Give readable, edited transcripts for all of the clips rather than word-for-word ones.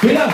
Vielen Dank.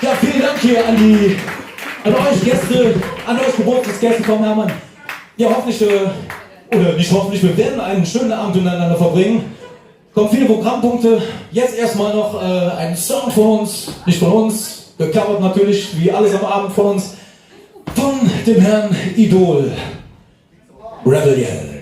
Ja, vielen Dank hier an euch Gäste, an euch Geburtstagsgäste vom Hermann. Ja, hoffentlich, oder nicht hoffentlich, wir werden einen schönen Abend miteinander verbringen. Kommen viele Programmpunkte. Jetzt erstmal noch ein Song von uns, nicht von uns, gecovert natürlich, wie alles am Abend von uns, von dem Herrn Idol, Rebel Yell.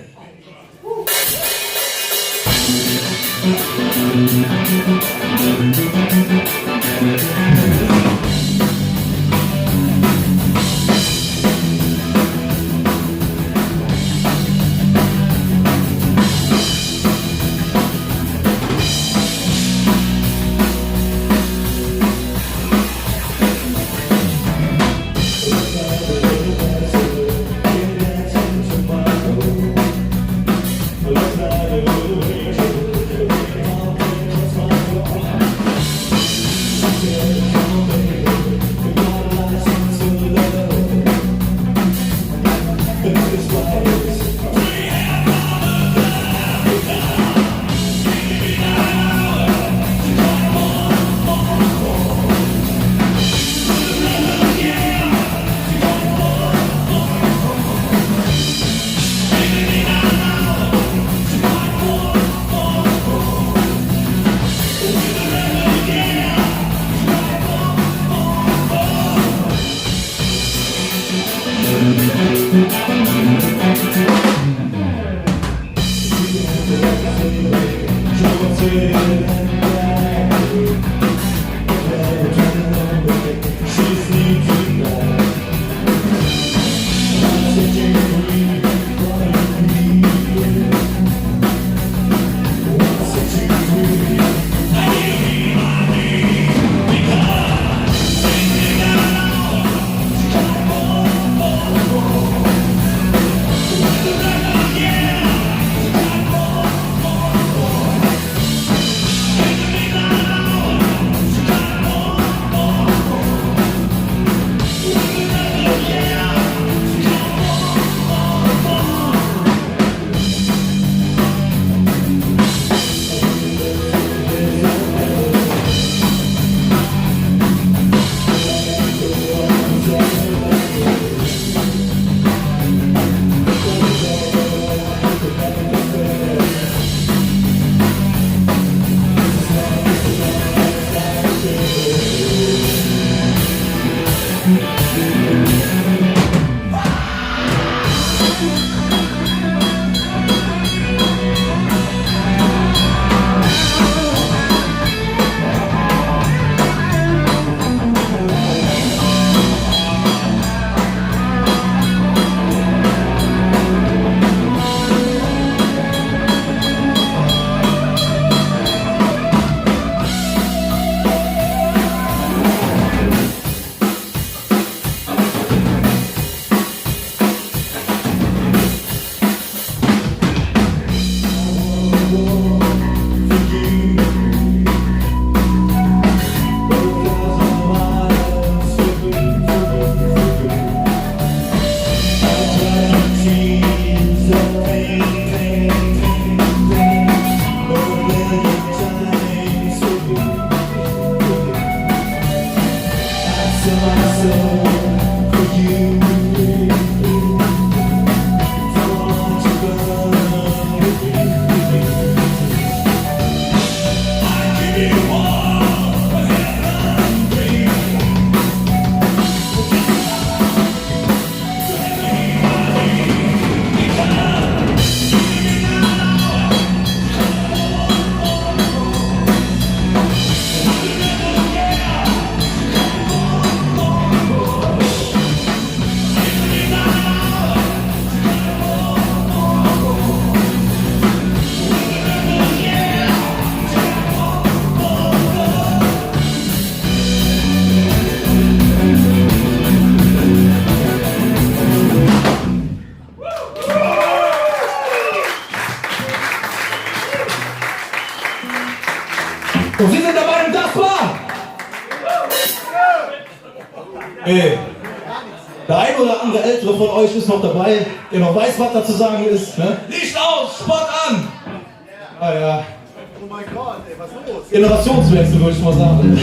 Und Sie sind der Meinung, das war? Der ein oder andere Ältere von euch ist noch dabei, der noch weiß, was da zu sagen ist. Ne? Licht aus, Spot an! Ah ja. Oh mein Gott, ey, was ist los? Generationswechsel, würde ich mal sagen.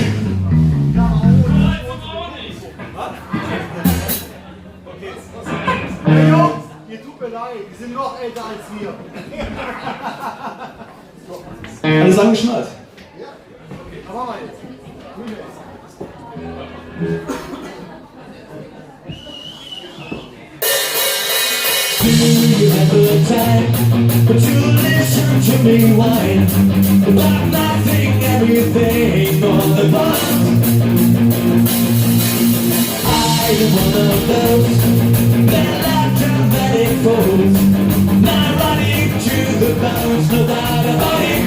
Hey Jungs, ihr tut mir leid, die sind noch älter als wir. Alles angeschnallt. Ja, okay, aber mal jetzt. you have the time, but you listen to me whine about nothing, everything on the bus. I'm one of those melodramatic fools, not running to the bones, no doubt about it.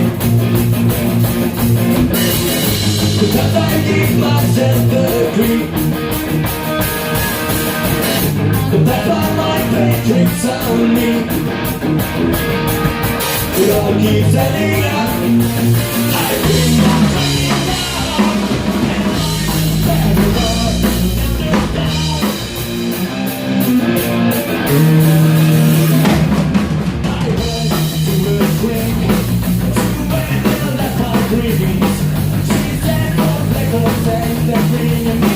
Because I give myself the creep. That's why my pain drinks on me. It all keeps adding up. I think I'm running out, and I'm I heard you were quick to where left my dreams. She said, "Oh, play for sex, that's bringing me."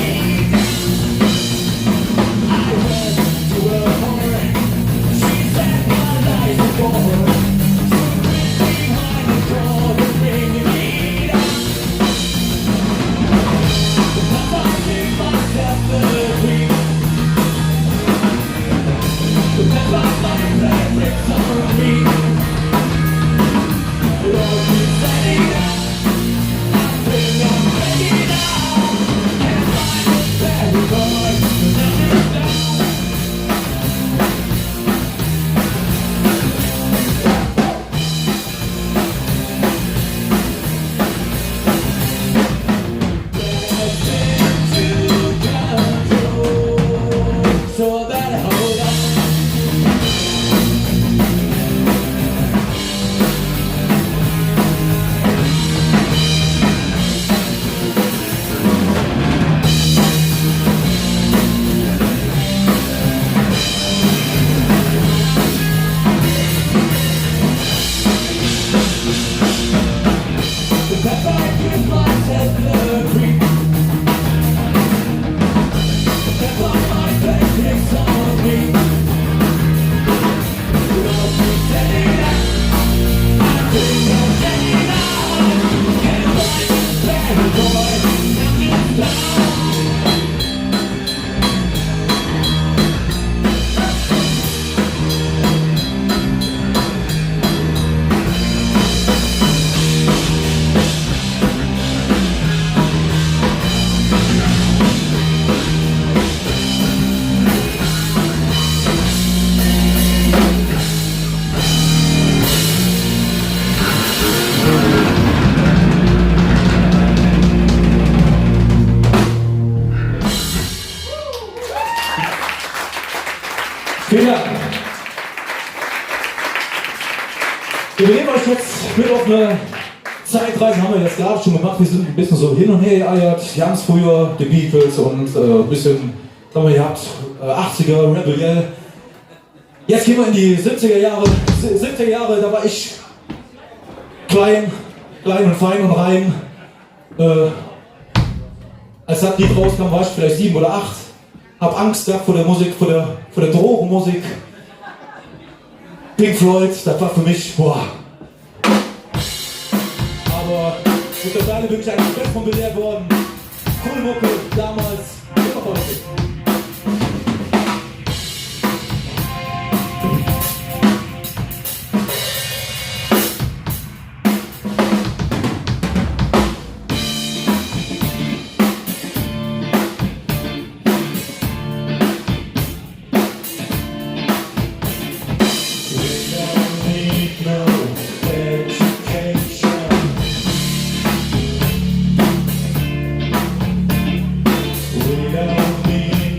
Vielen Dank. Wir nehmen euch jetzt mit auf eine Zeitreise, haben wir jetzt gerade schon gemacht. Wir sind ein bisschen so hin und her geeiert. Ganz früher die Beatles und ein bisschen, haben wir gehabt, 80er, Rebel. Jetzt gehen wir in die 70er Jahre. 70er Jahre, da war ich klein und fein und rein. Als das Lied rauskam, war ich vielleicht 7 oder 8. Hab Angst gehabt vor der Musik, vor der Drogenmusik. Pink Floyd, das war für mich, boah. Aber wir sind alle wirklich eigentlich fest von belehrt worden. Coole Mucke, damals, immer heute. We don't need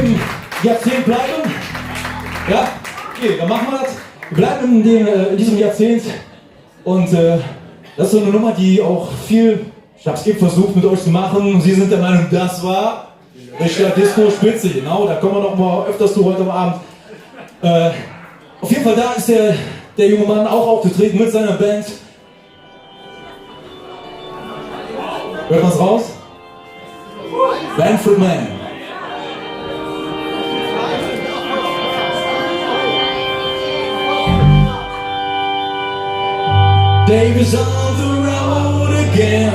dem Jahrzehnt bleiben. Ja? Okay, dann machen wir das. Wir bleiben in diesem Jahrzehnt. Und das ist so eine Nummer, die auch viel, ich habe es eben versucht mit euch zu machen. Sie sind der Meinung, das war richtiger Disco-Spitze. Genau, da kommen wir noch mal öfters zu heute am Abend. Auf jeden Fall, da ist der junge Mann auch aufgetreten mit seiner Band. Hört man's raus? Manfred Mann. David's on the road again,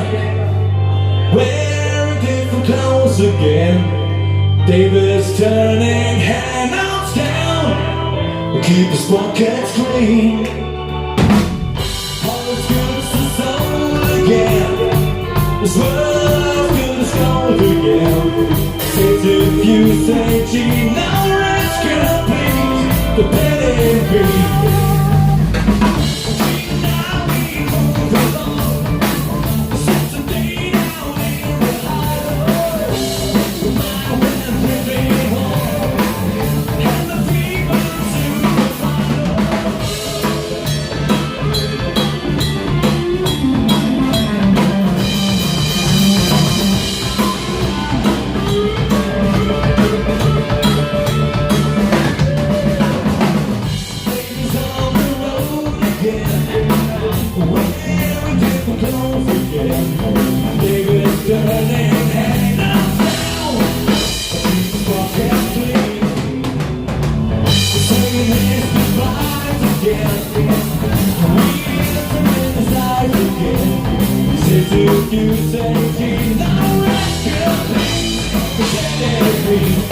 wearing different clothes again. David's turning handouts down, keep his pockets clean. All is good as the soul again, this world's good as gold again. Says if you say, gee, now rest can be the pedigree. You say, gee, now rest your please, pretend to be.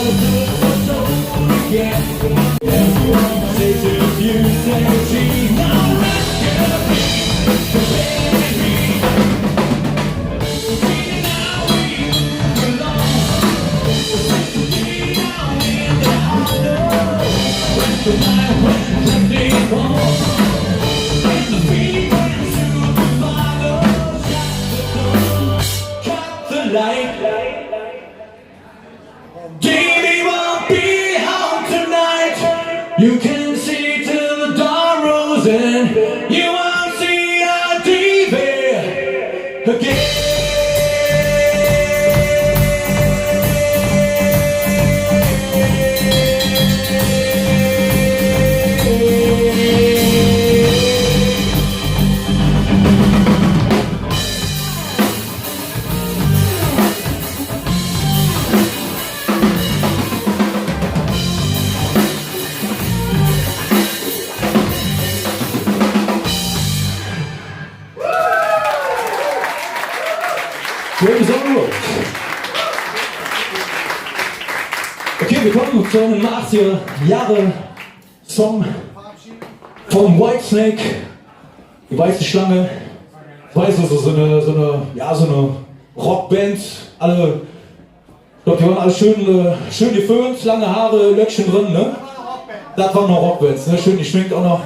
wanna do it so again. Everyone says if you say she now let's get a Jamie won't be home tonight. You can see till the dawn rolls in. You won't see our TV again. James on Road. Okay, wir kommen zu einem 80er Jahre Song von Whitesnake, die weiße Schlange. Weißt du, so eine Rockband. Alle, ich glaube, die waren alle schön geföhnt, lange Haare, Löckchen drin, ne? Das waren noch Rockbands, ne? Schön geschminkt auch noch.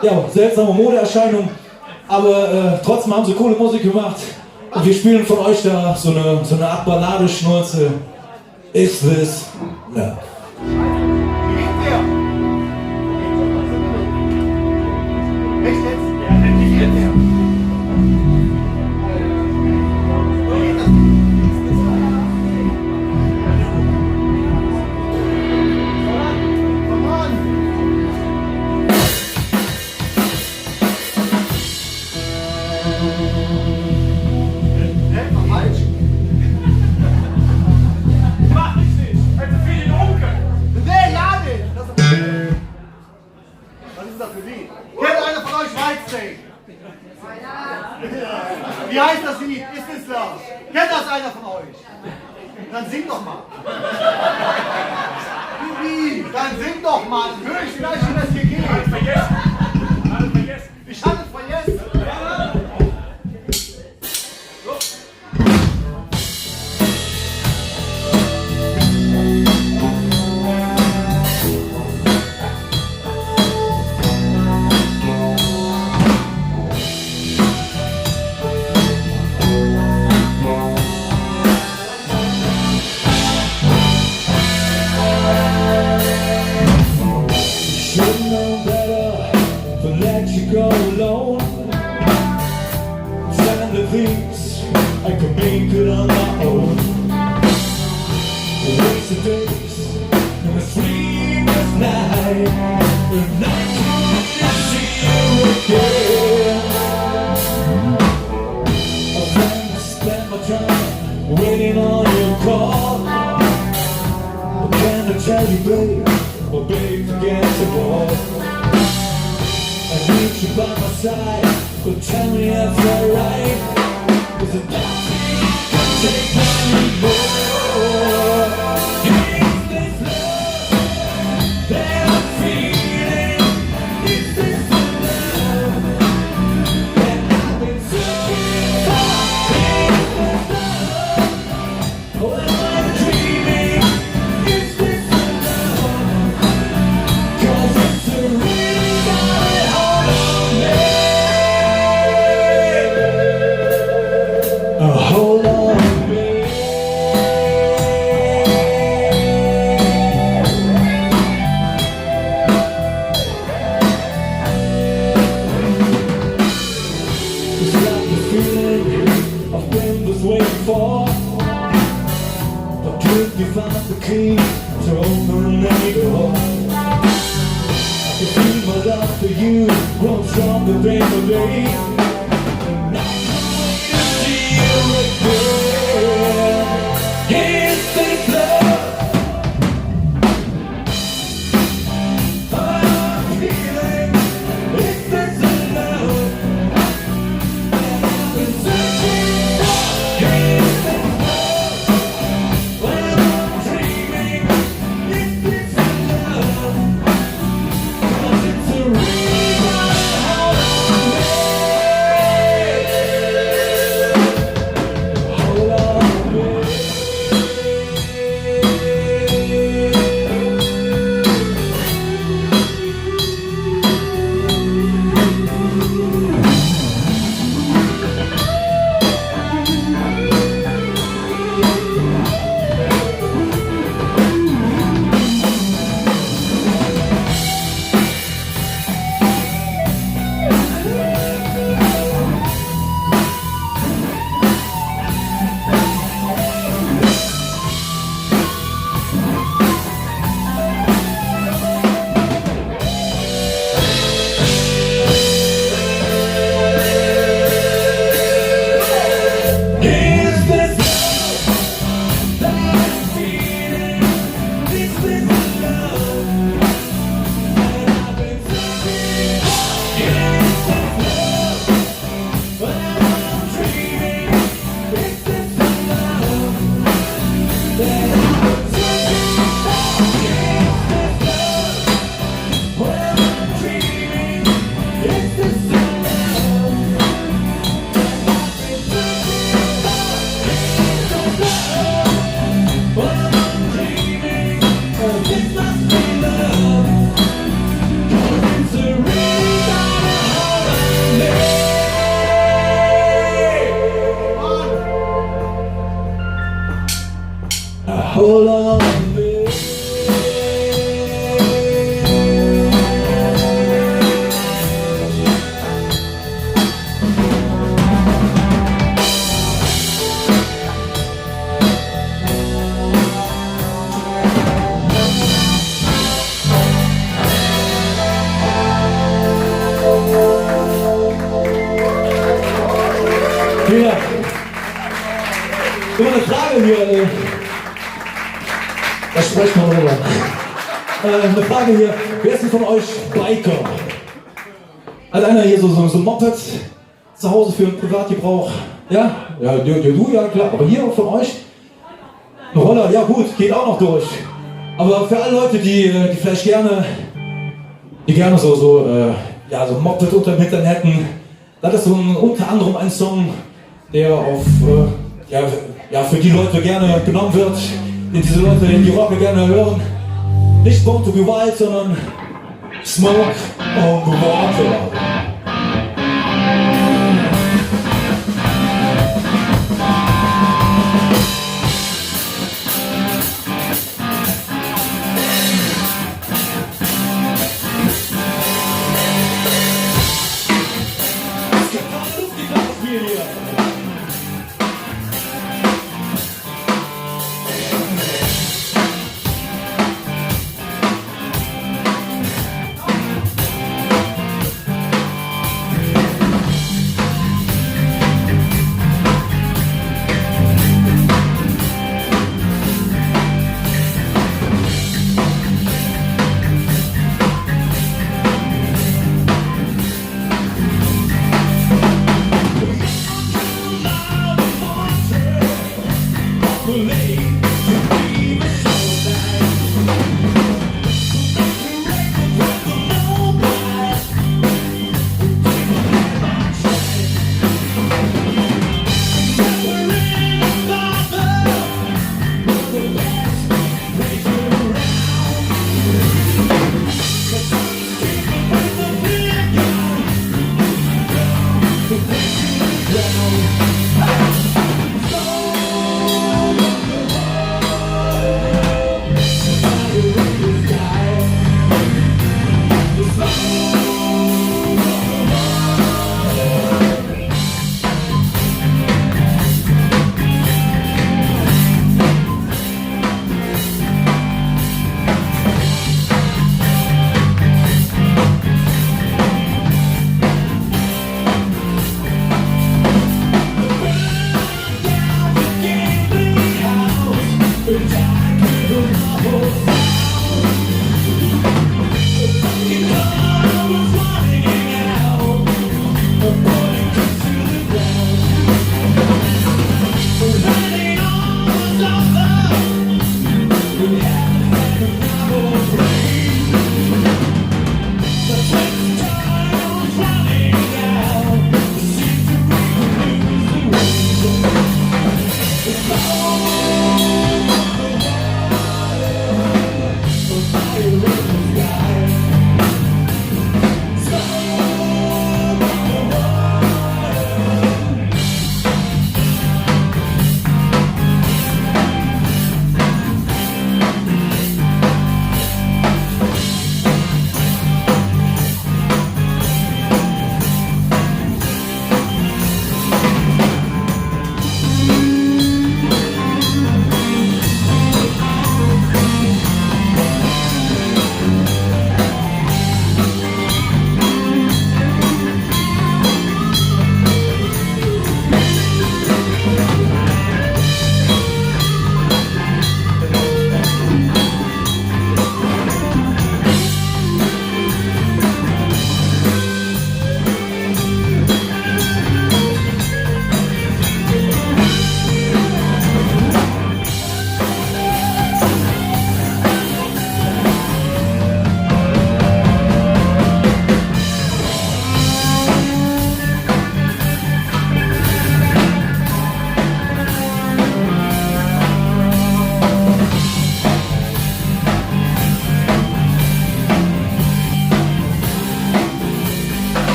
Ja, seltsame Modeerscheinung, aber trotzdem haben sie coole Musik gemacht. Und wir spielen von euch da so eine Art Ballade-Schnurze. Is this love? Wie geht der? Echt jetzt? Ja, wie geht der? Wie heißt das Lied? Ist es Love? Kennt das einer von euch? Dann sing doch mal. Wie? Dann sing doch mal. Hör ich vielleicht, wie das hier geht. Alles vergessen. Ich hatte es vergessen. I could make it on my own. Wasted days and a sleepless night, and I couldn't see you again. I tried to spend my time waiting on your call. But can I tell you, babe, well, babe, forget it all. I need you by my side, but tell me that's alright. Cause it doesn't take anymore. Is this love that I'm feeling? Is this the love that I've been searching for? Is this love, or am I dreaming? Is this the love? Cause it's the real got it all on me. Hold on, babe. It's like the feeling I've been just waiting for. But could you find the key to open any door? I can feel my love for you grow stronger day by day. vielen Dank. Immer eine Frage hier. Da sprechen wir drüber. Eine Frage hier. Wer ist denn von euch Biker? Hat einer hier so ein Moped zu Hause für einen Privatgebrauch? Ja? Ja, du, ja klar. Aber hier von euch? Ein Roller, ja gut, geht auch noch durch. Aber für alle Leute, die vielleicht gerne so ein Moped unter dem Hintern hätten, das ist unter anderem ein Song, der für die Leute gerne genommen wird, den diese Leute in die Rocker gerne hören. Nicht Born to be Wild, sondern Smoke on the Water.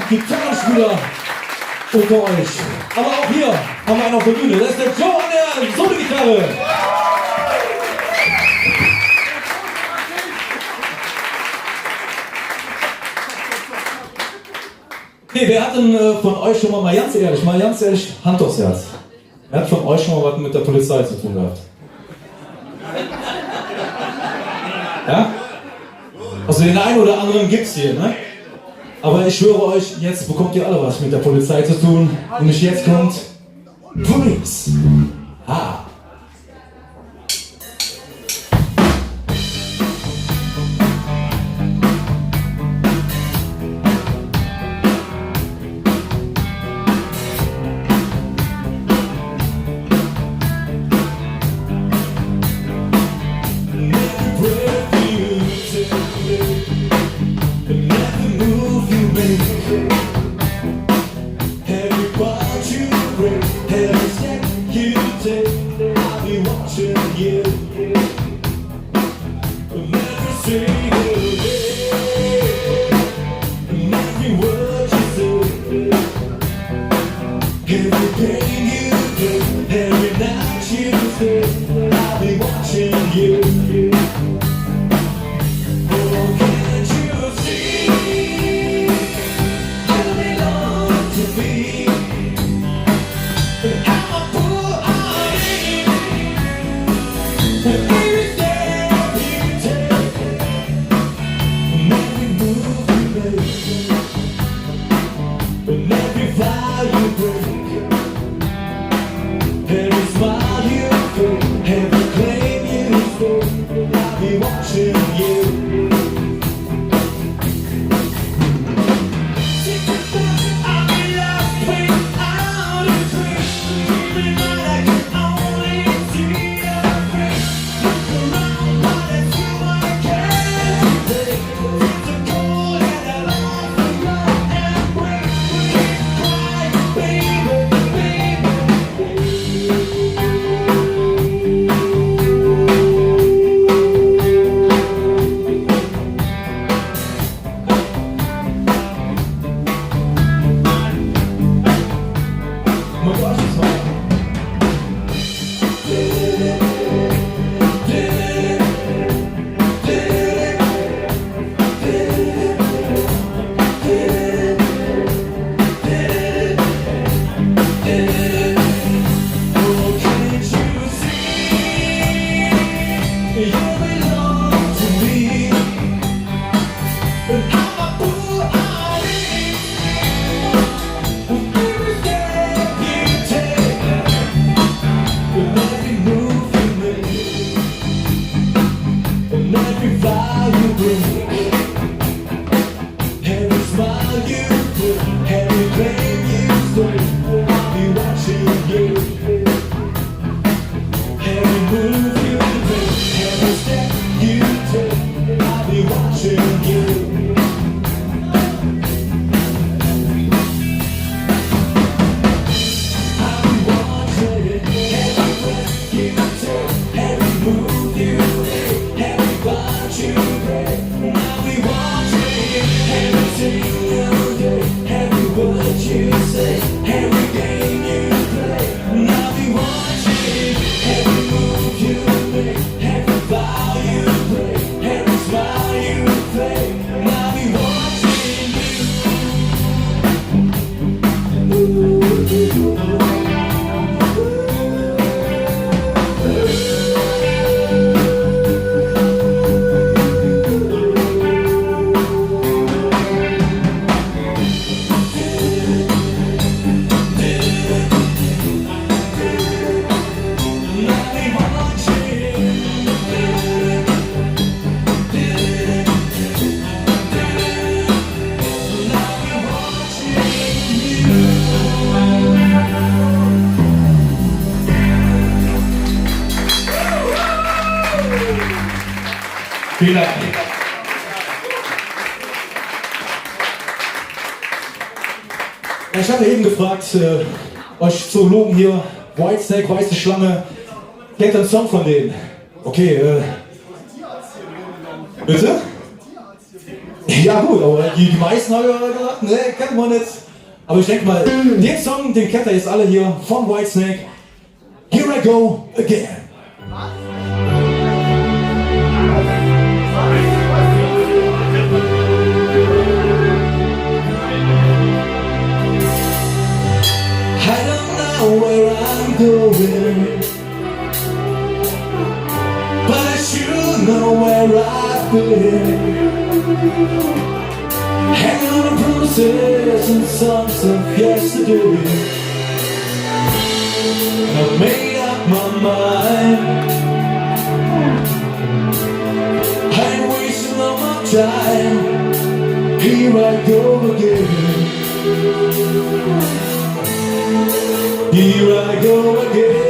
Gitarrenspieler unter euch. Aber auch hier haben wir einen auf der Bühne. Das ist der Joe an der Solo-Gitarre. Okay, wer hat denn von euch schon mal ganz ehrlich, Hand aufs Herz. Wer hat von euch schon mal was mit der Polizei zu tun gehabt? Ja? Also den einen oder anderen gibt's hier, ne? Aber ich schwöre euch, jetzt bekommt ihr alle was mit der Polizei zu tun. Nämlich jetzt kommt Police. Ah. Vielen Dank. Ich hatte eben gefragt, euch Zoologen hier, Whitesnake, Weiße Schlange, kennt ihr einen Song von denen? Okay, bitte? Ja gut, aber die meisten haben ja gesagt, ne, kennt man nicht. Aber ich denke mal, den Song, den kennt ihr jetzt alle hier von Whitesnake. Here I Go Again. I don't know where I'm going, but I sure know where I've been. Hanging on the promises and songs of yesterday. And I've made up my mind. I ain't wasting all my time. Here I go again. Here I go again.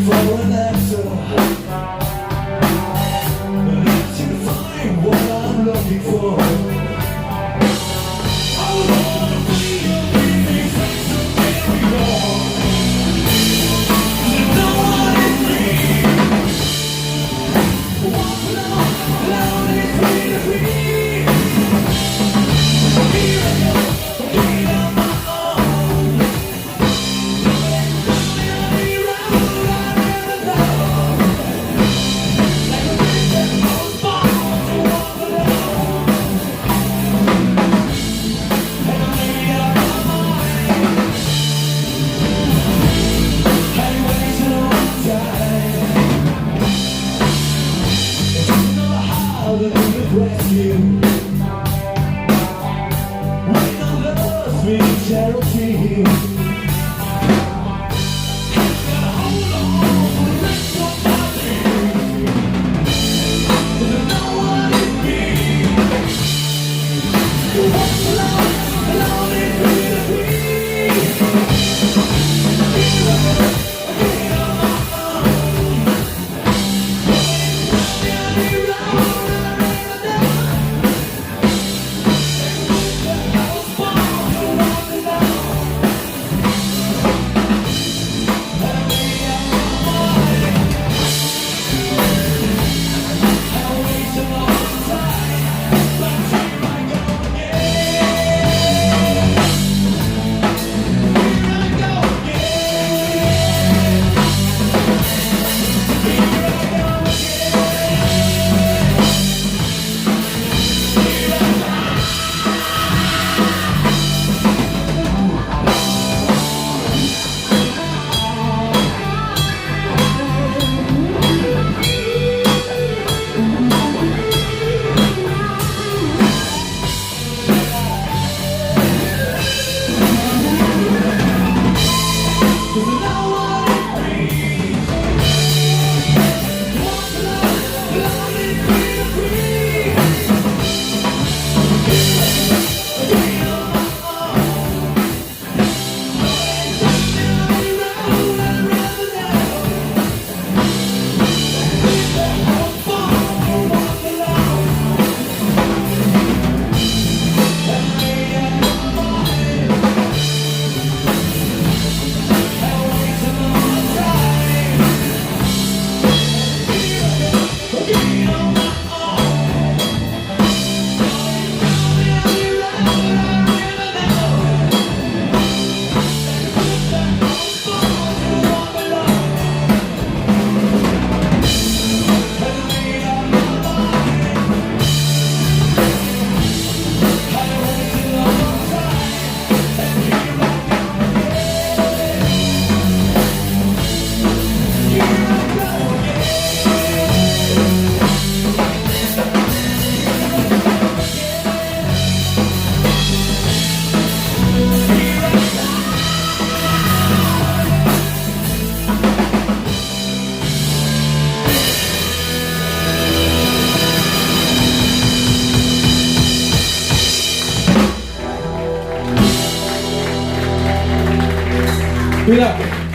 For an answer, Vielen Dank.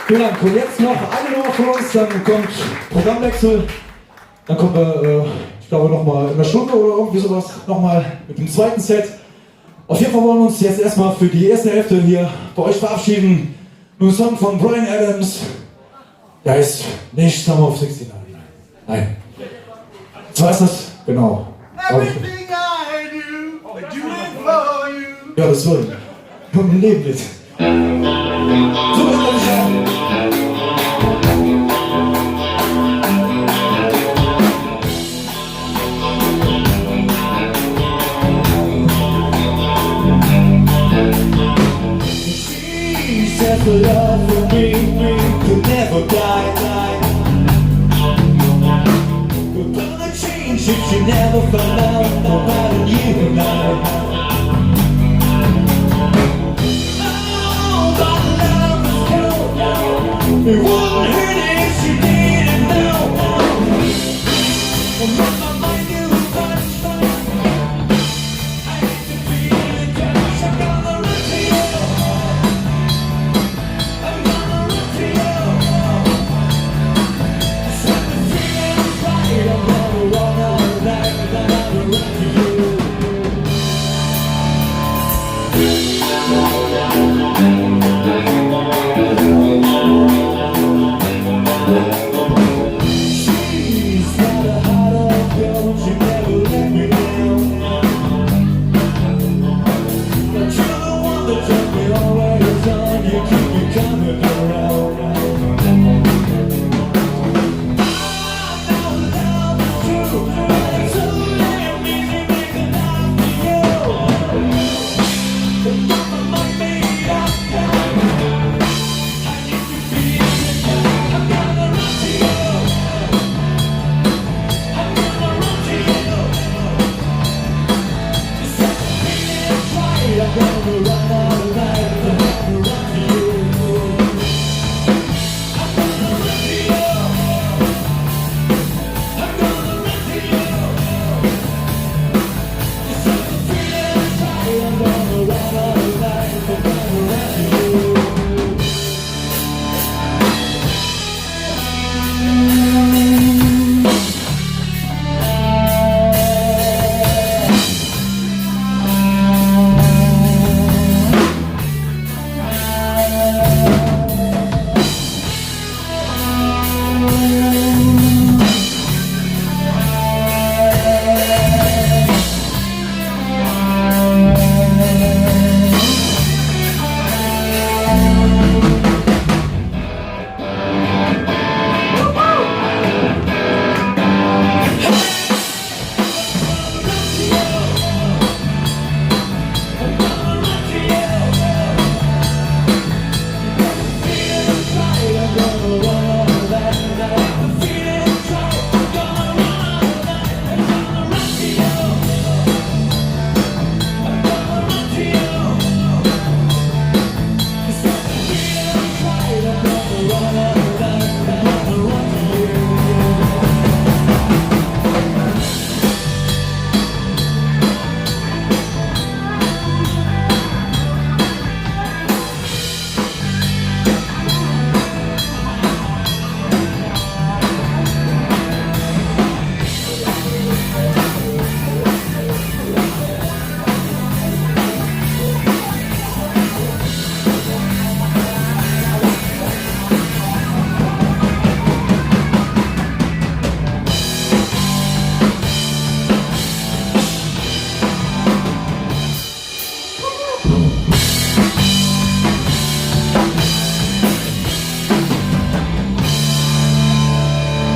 Vielen Dank. Und jetzt noch eine Nummer von uns, dann kommt Programmwechsel. Dann kommen wir, ich glaube, nochmal in einer Stunde oder irgendwie sowas, nochmal mit dem zweiten Set. Auf jeden Fall wollen wir uns jetzt erstmal für die erste Hälfte hier bei euch verabschieden. Nur ein Song von Bryan Adams. Der heißt nicht Summer of 69. Nein. So heißt das? Genau. Everything I do, I do it for you. Ja, das soll. Komm, wir leben mit. So, wir for love for me could never die. We're gonna change if you never found out about you and I. Oh, my love is cold. It wouldn't hurt if you didn't know. I'm on my mind, you touch. I hate to feel it, touch. I'm gonna run to you. I'm gonna run to you. Set the feelings right. I'm gonna run all night. I'm gonna run to you. She's got a heart of gold. She never let me down. But you're the one that took me always on. You keep me coming around. I know love is true, but it's so damn easy making love to you. But mama might be up. I need to be in the I'm gonna run to you. I'm gonna run to you. You set the feelings right. I'm gonna run all night. I'm gonna run to you. I'm gonna run to you. I'm gonna run to you. You set the feelings right. I'm gonna run all night. I'm gonna run to you.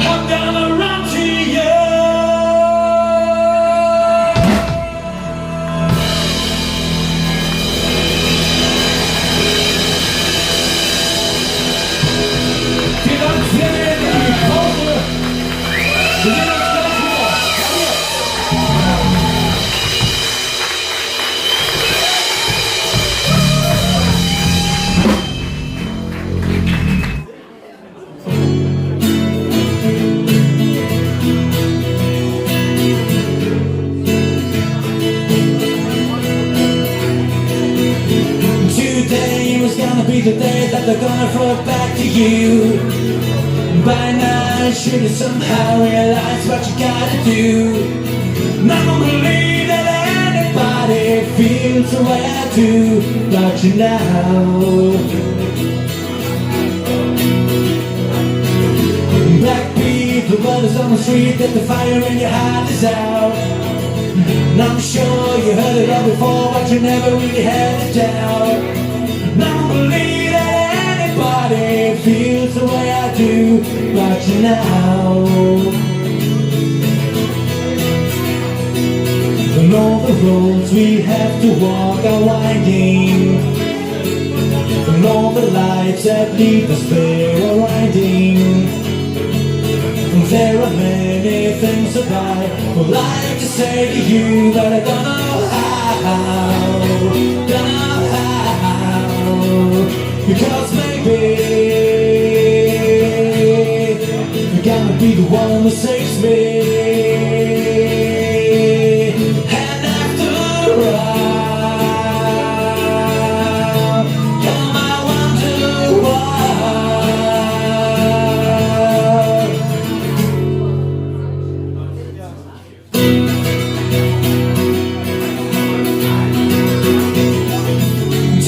I'm gonna run to you. Vielen Dank, sehr geehrte Pause. Wir sehen uns gleich wieder. Today was gonna be the day that they're gonna throw it back to you. By now you should have somehow realized what you gotta do. Never believe that anybody feels the way I do about you now. Black people, brothers on the street, that the fire in your heart is out. And I'm sure you heard it all before, but you never really had it down. Never believe that anybody feels the way I do about you now. And all the roads we have to walk are winding. And all the lights that lead us there are winding. There are many things that I would like to say to you, but I don't know how, don't know how. Because maybe you're gonna be the one who saves me. And after all, you're my wonder.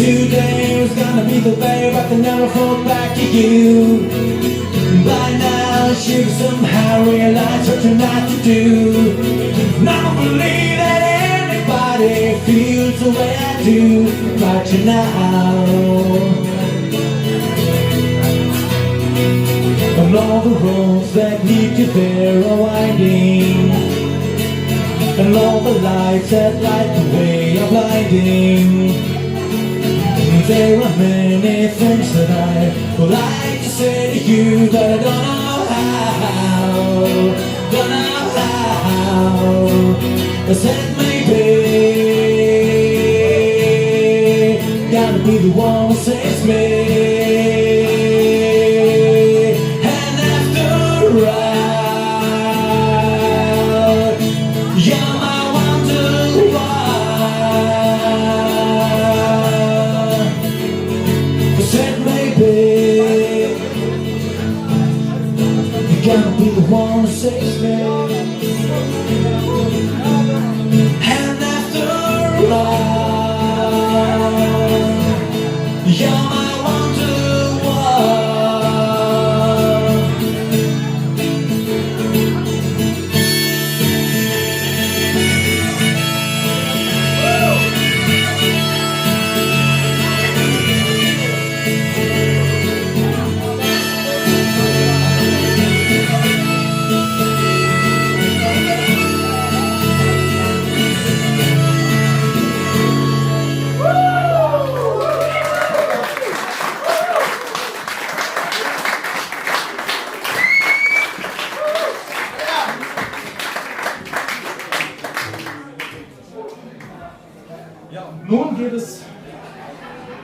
Today was gonna be the day, but I never thought back to you. By now, she somehow realized what you're not to do. Now I believe that anybody feels the way I do about you now. And all the roads that lead you there are winding. And all the lights that light the way are blinding. There are many things that I would like to say to you, but I don't know how, don't know how. I said maybe, gotta be the one who saves me. And after all, you're my wonder. You gotta be the one who saves me. And after all, you're my wonder.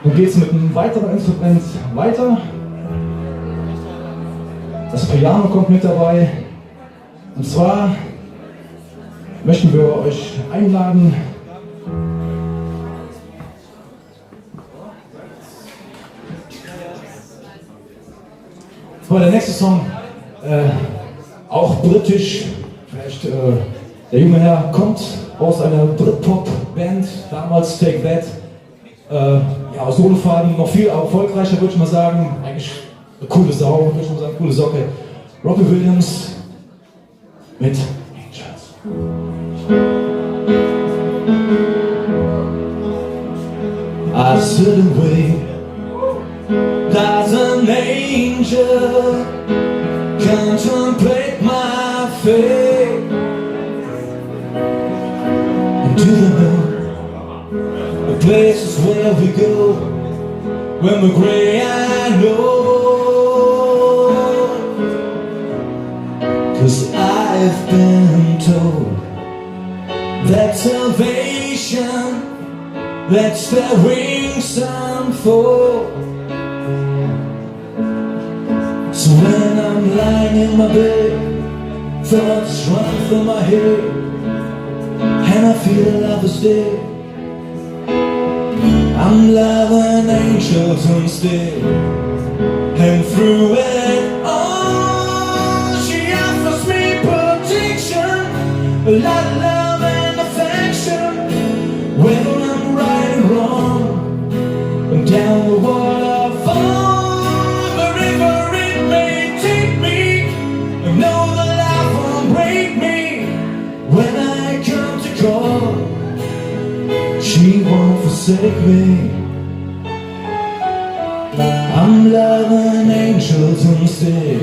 Nun geht's mit einem weiteren Instrument weiter. Das Piano kommt mit dabei. Und zwar möchten wir euch einladen, der nächste Song, auch britisch, vielleicht der junge Herr kommt aus einer Britpop-Band, damals Take That, ja, aus Solofaden noch viel erfolgreicher, würde ich mal sagen, eigentlich eine coole Sau, würde ich mal sagen, coole Socke. Robbie Williams mit Angels. I sit and wait, there's an angel, contemplate my fate. Into the moon, the places where we go when we're gray and old. 'Cause I've been told that salvation lets their wings unfold. So when I'm lying in my bed, thoughts run through my head, and I feel love is dead, I'm loving angels instead. And through it all, she offers me protection, a lot of love and affection. Whether I'm right or wrong, and down the waterfall, wherever it may take me, I know the life won't break me. When I come to call, she won't forsake me. I'm loving angels instead.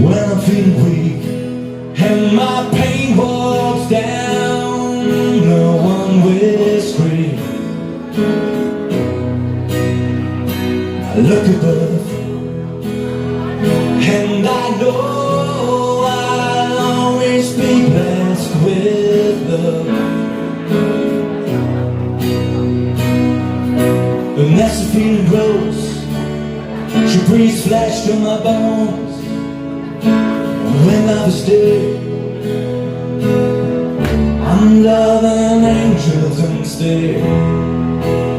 When I'm feeling weak and my pain walks down, no one will scream. look above, and I know I'll always be blessed with love. And as the feeling grows, she breathes flesh to my bones. When love is dead, I'm loving angels instead.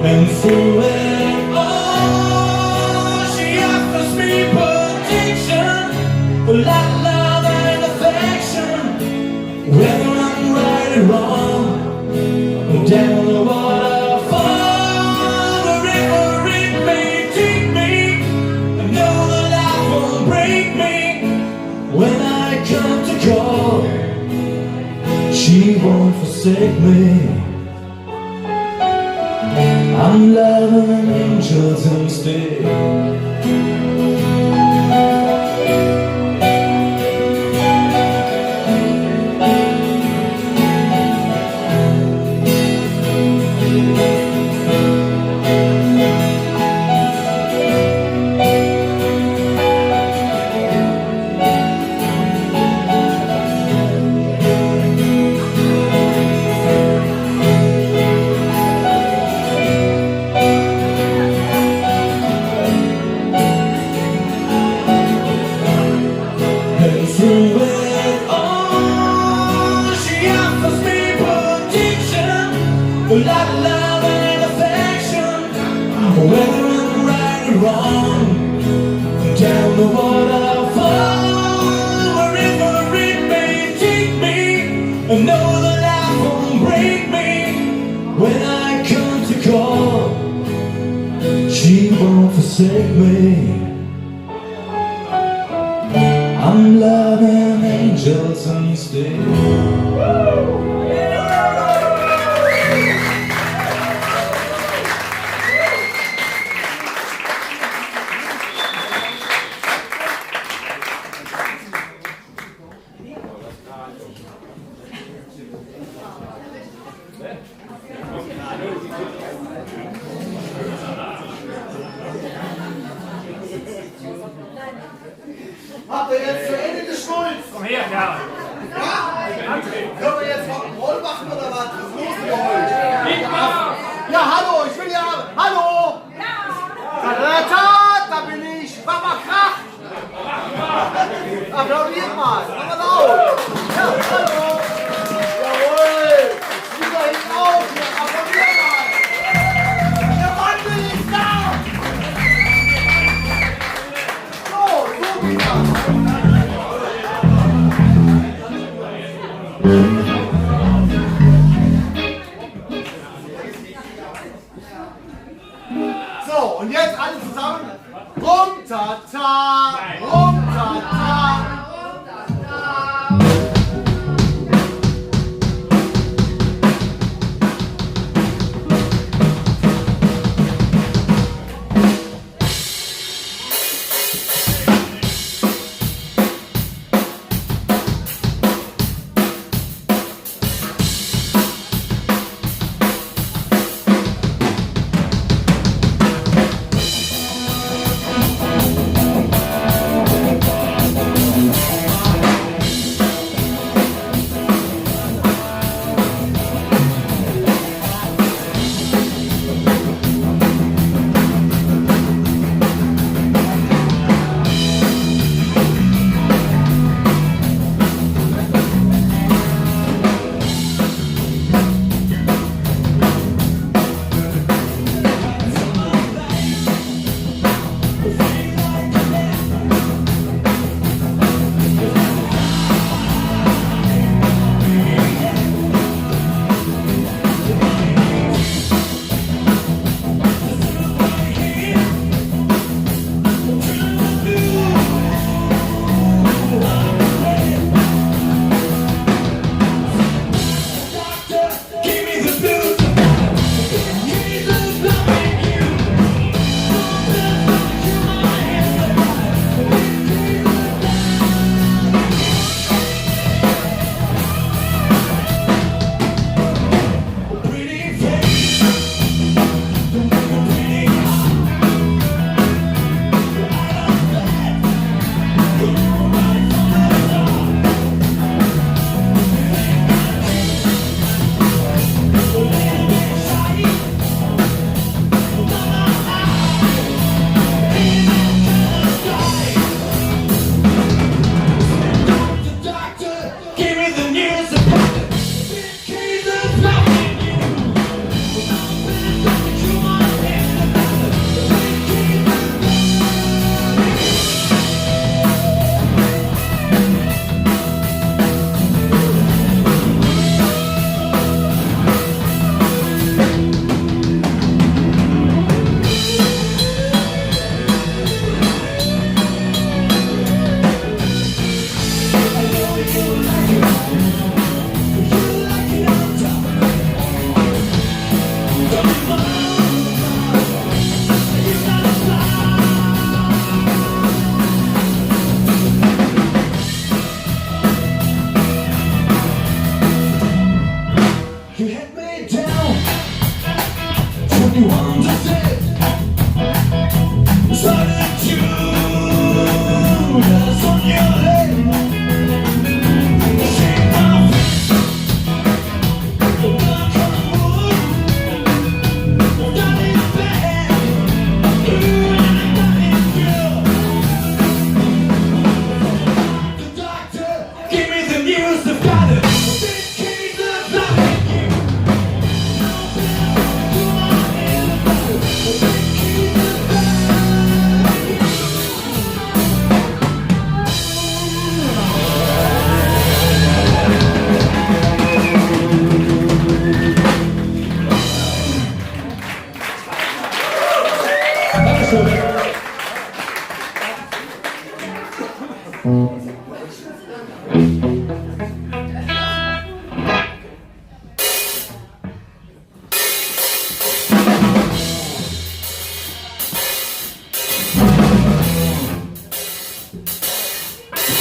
And through it all, she offers me protection, a lot of love and affection. Whether I'm right or wrong, down the waterfall, wherever it may take me, I know that life won't break me. When I come to call, she won't forsake me. I'm loving angels instead. Through it all, she offers me protection, a lot of love and affection. Whether I'm right or wrong, down the waterfall, wherever it may take me, I know that life won't break me. When I come to call, she won't forsake me. I'm loving angels instead. Habt ihr jetzt zu Ende geschmolzen? Komm her, ja. Ja? Können wir jetzt Rock'n'Roll machen oder was? Was ist los mit euch? Ja, hallo, ich will ja. Hallo! Da bin ich! Papa Krach! Applaudiert mal! Mach mal laut! Ja, hallo! Jawohl! Wieder hinten auf! Hier, applaudiert mal! Der Wandel ist da! So geht das! had me down. 21 to 6. Started to dance on your head. Shake my feet. Knock on wood. That is bad. Ooh, that is good. The doctor gave me the news about it. Big case of loving you.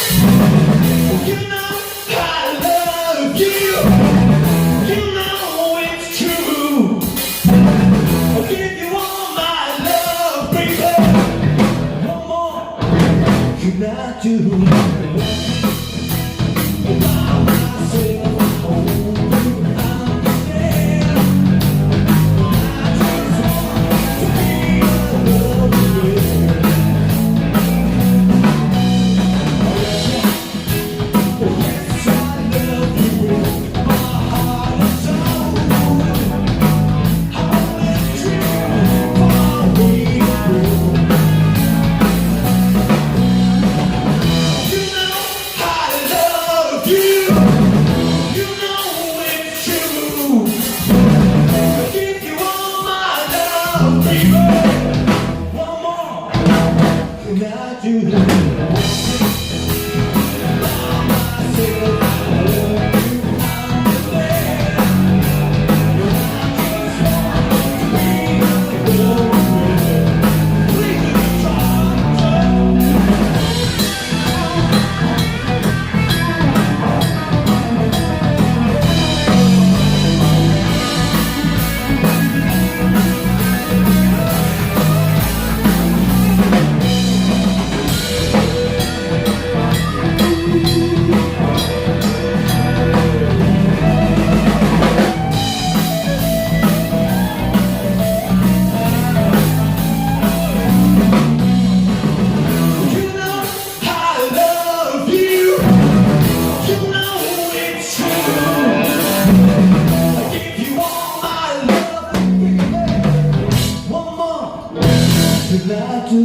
You know I love you. You know it's true. I'll give you all my love, baby. One more can I do? By myself, I hold you, I'm there. I just want to be alone with you. Yes, I love you with my heart and soul. I'll let you far away through. You know I love you. You know it's true. I'll give you all my love, baby. One more can I do? You know I love you. You know it's true. I give you all my love, baby. One more till I do.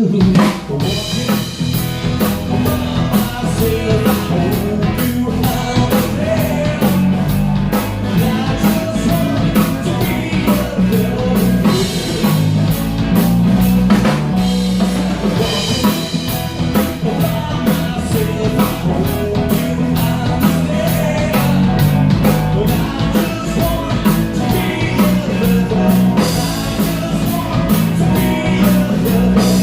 Myself, I hold you, I'm there. I just want to be alone with you. Myself, I hold you, I'm there. I just want to be alone. I just want to be alone.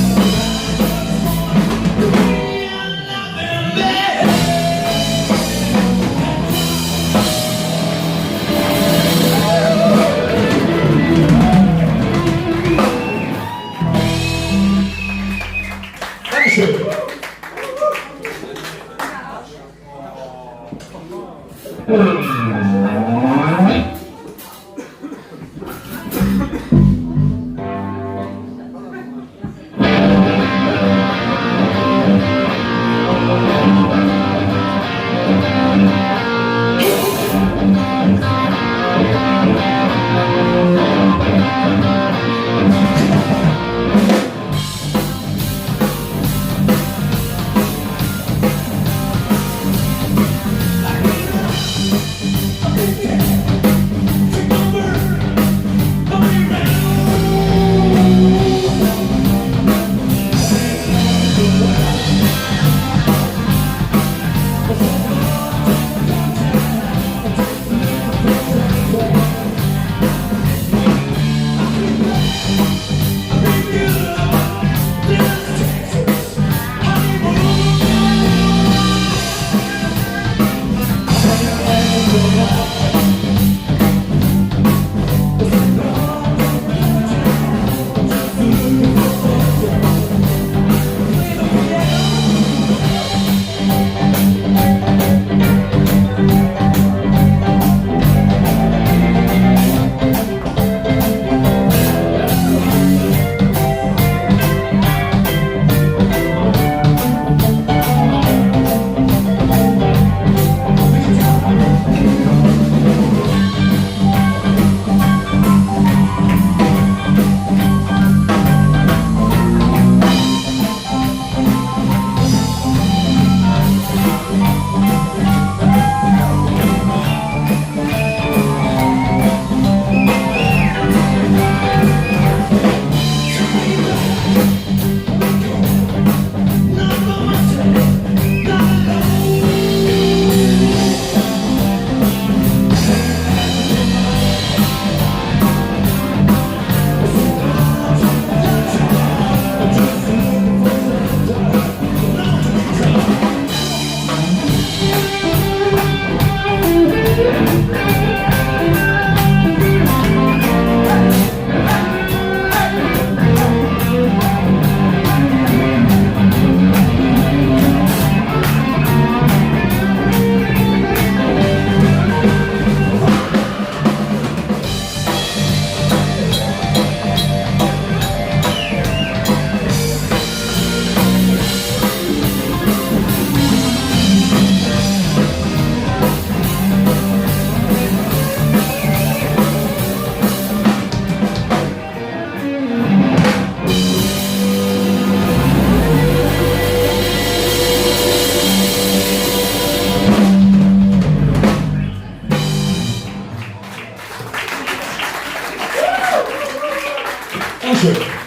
Dankeschön.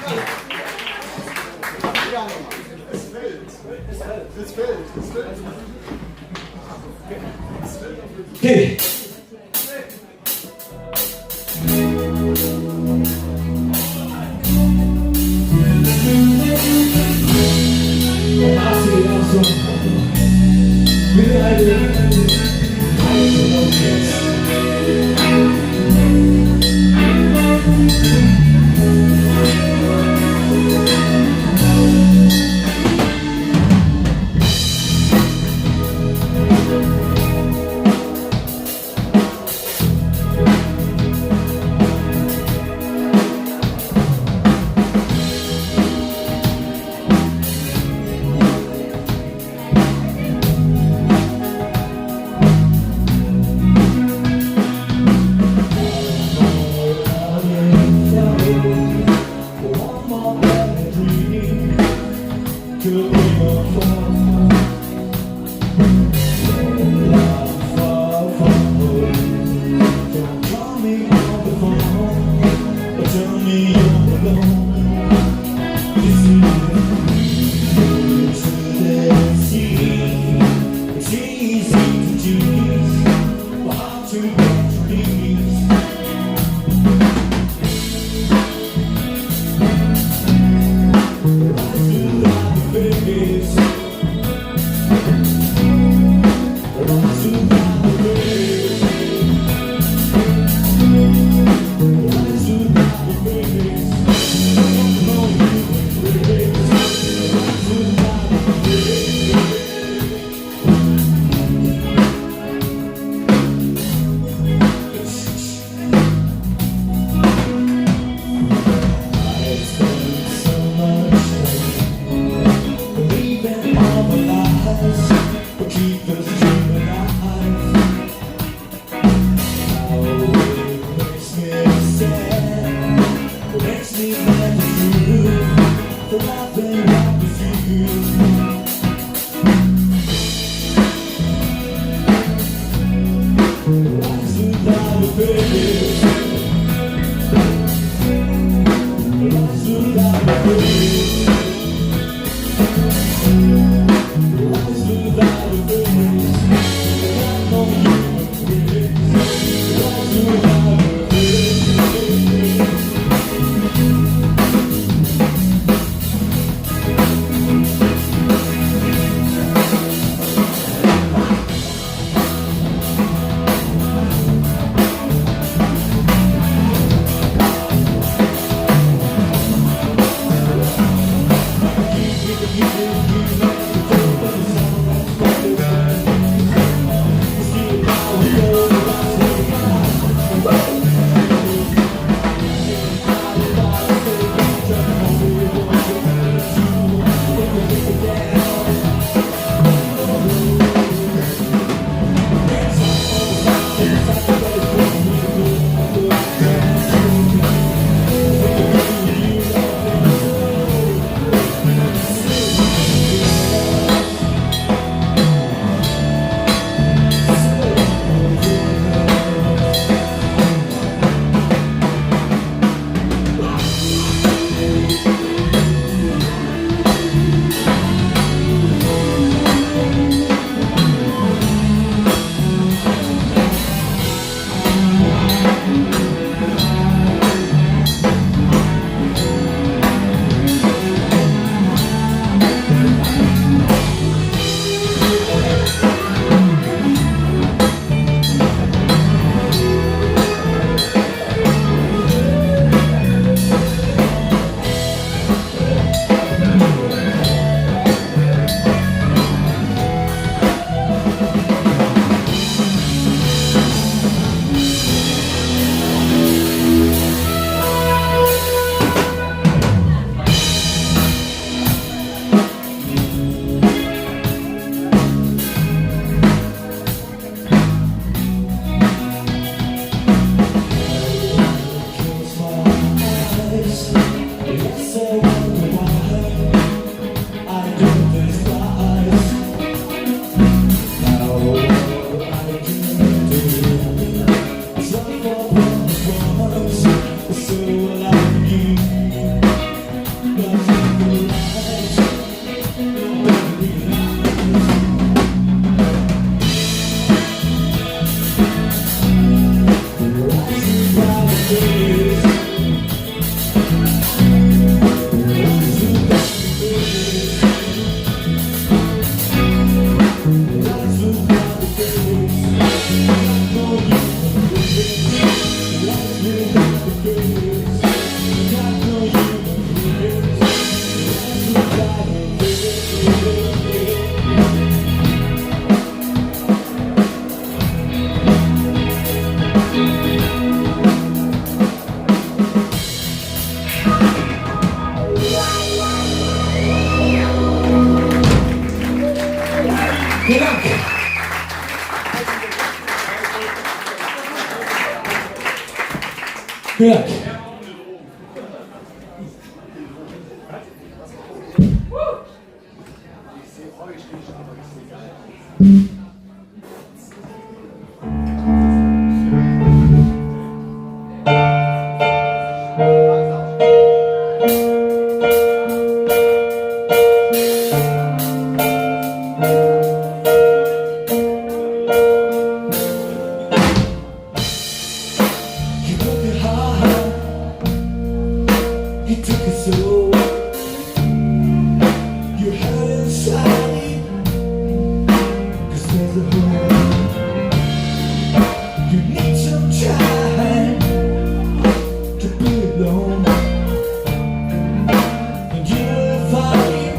Okay. Vielen Dank. Vielen Dank. You took it slow. You held inside, 'cause there's a hole. You need some time to be alone, and you're fine,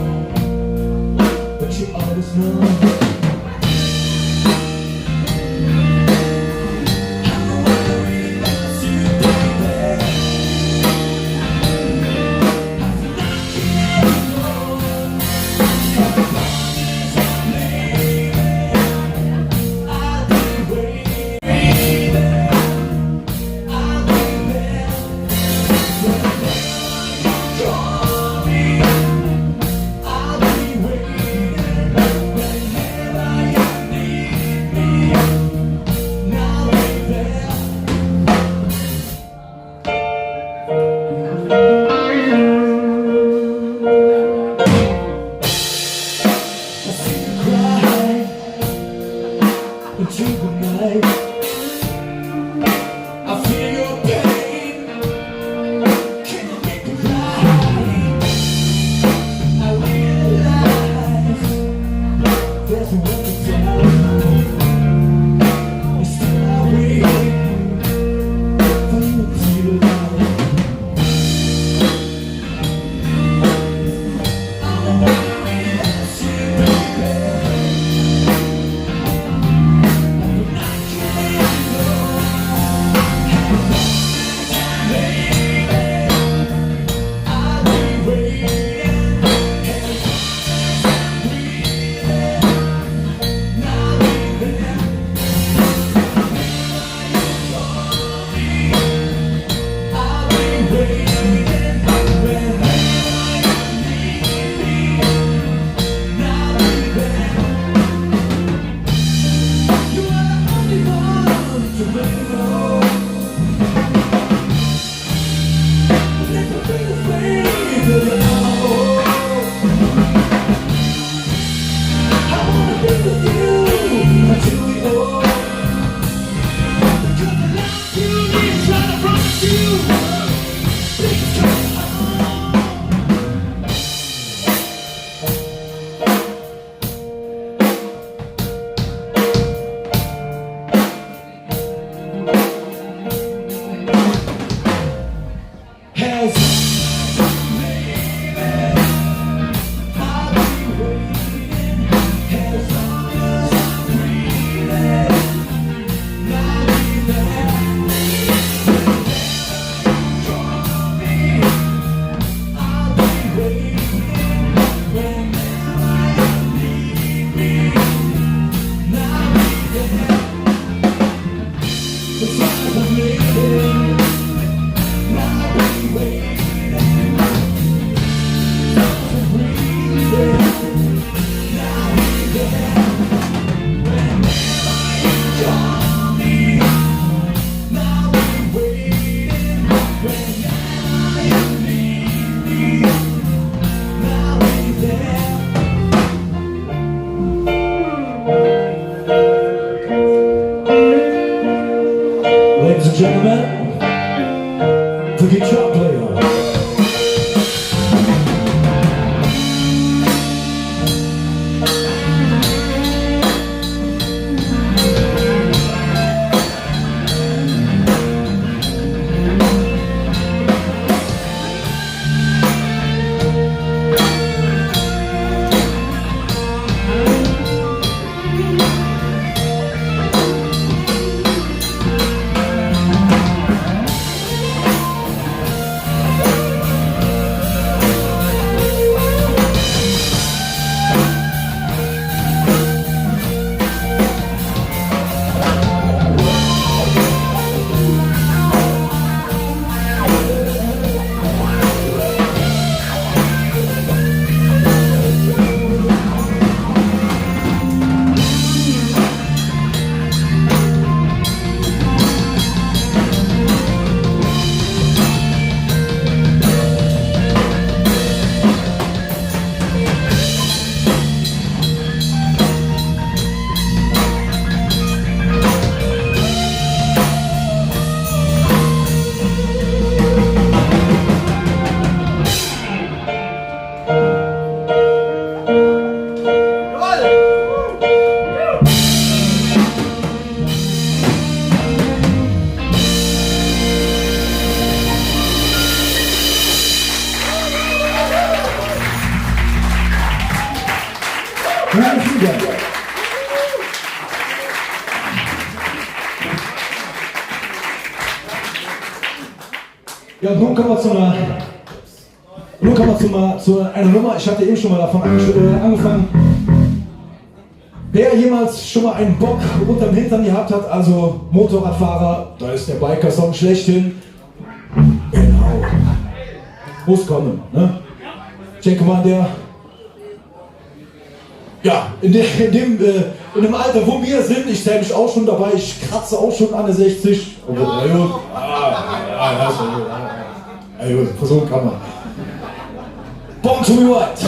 but you always know. Into the night, I feel your pain. Can you make me right? I realize there's a way down. And still I wait for you to see the light. I'm without you, baby. Ladies and gentlemen, the guitar player. Ja, und nun kommen wir zu einer Nummer. Ich hatte eben schon mal davon angefangen. Wer jemals schon mal einen Bock unterm Hintern gehabt hat, also Motorradfahrer, da ist der Biker-Song schlechthin. Genau. Muss kommen, ne? Ich denke mal, in dem Alter, wo wir sind, ich zähle mich auch schon dabei, ich kratze auch schon an der 60. Versuchen kann man. Born to be White.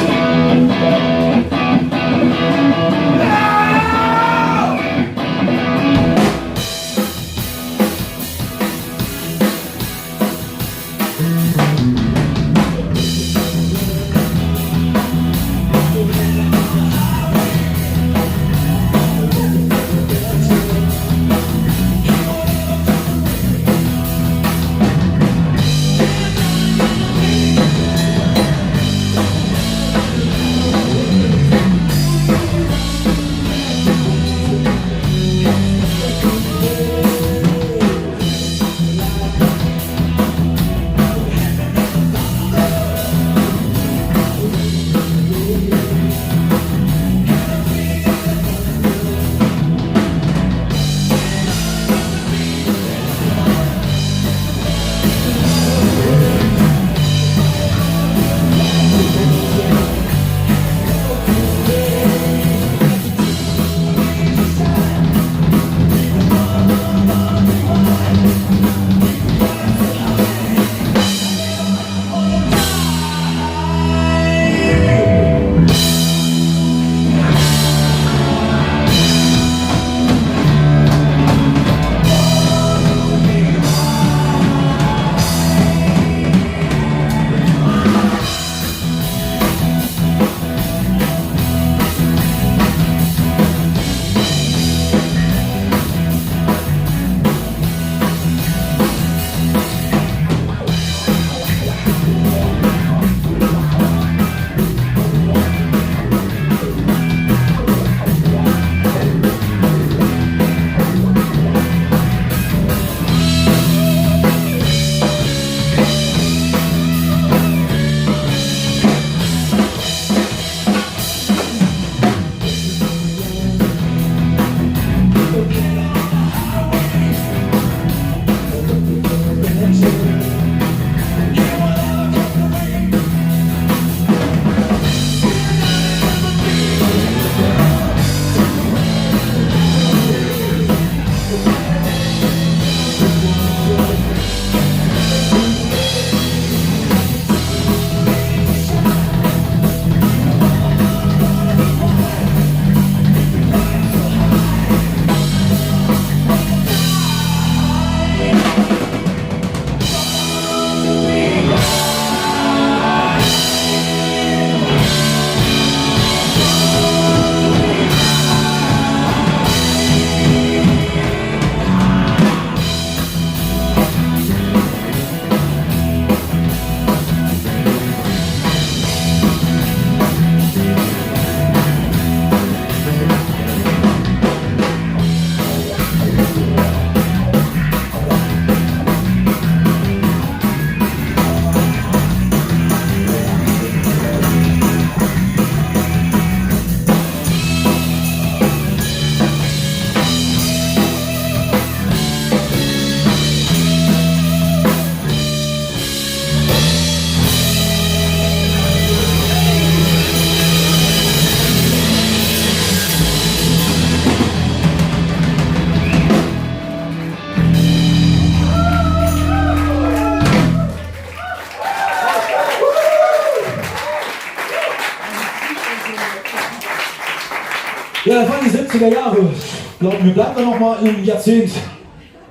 Ja, das waren die 70er Jahre. Ich glaube, mir bleibt da noch mal im Jahrzehnt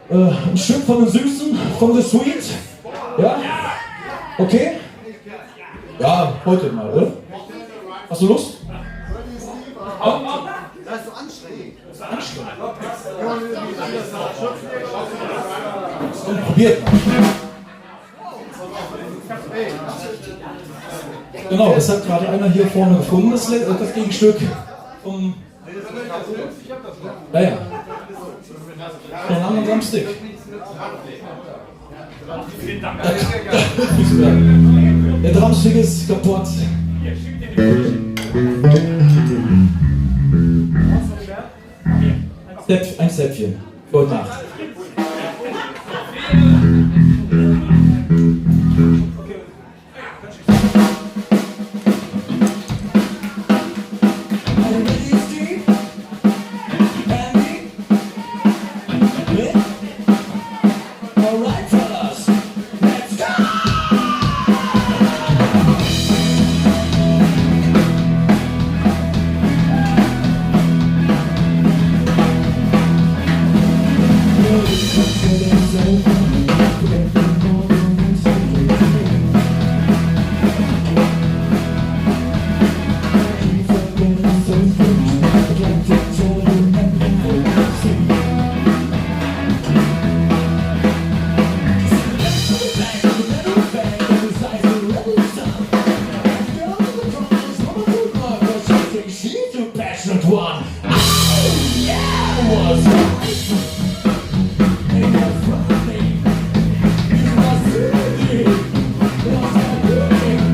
ein Stück von den Süßen, von The Sweet. Ja? Okay? Ja, heute mal, oder? Hast du Lust? Das ist so anstrengend. Das ist anstrengend. Und probiert mal. Genau, das hat gerade einer hier vorne gefunden, das Gegenstück vom... Ja. Von einem anderen Stick. Vielen Dank. Nichts mehr. Der Drumstick ist kaputt. Ein Säppchen. Gute Nacht. Alright, fellas, let's go! She's a passionate one. Oh, yeah, was ain't that funny? You must see it. What's happening?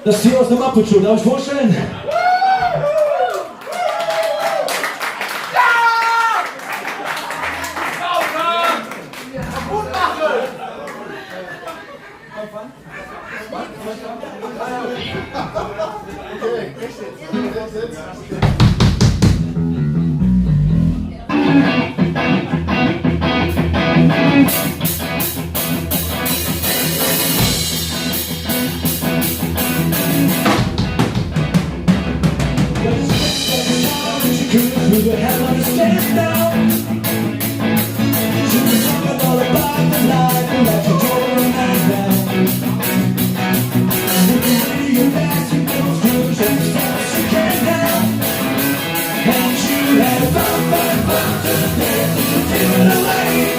Das Tier aus dem Muppet Show, darf ich vorstellen? Gut machen! Okay, echt jetzt. We were having a stand down. She was talking all about the life and like she told her night down. With the radio back, she goes through, she stops, she can't help. And she had fun to dance, to give it away.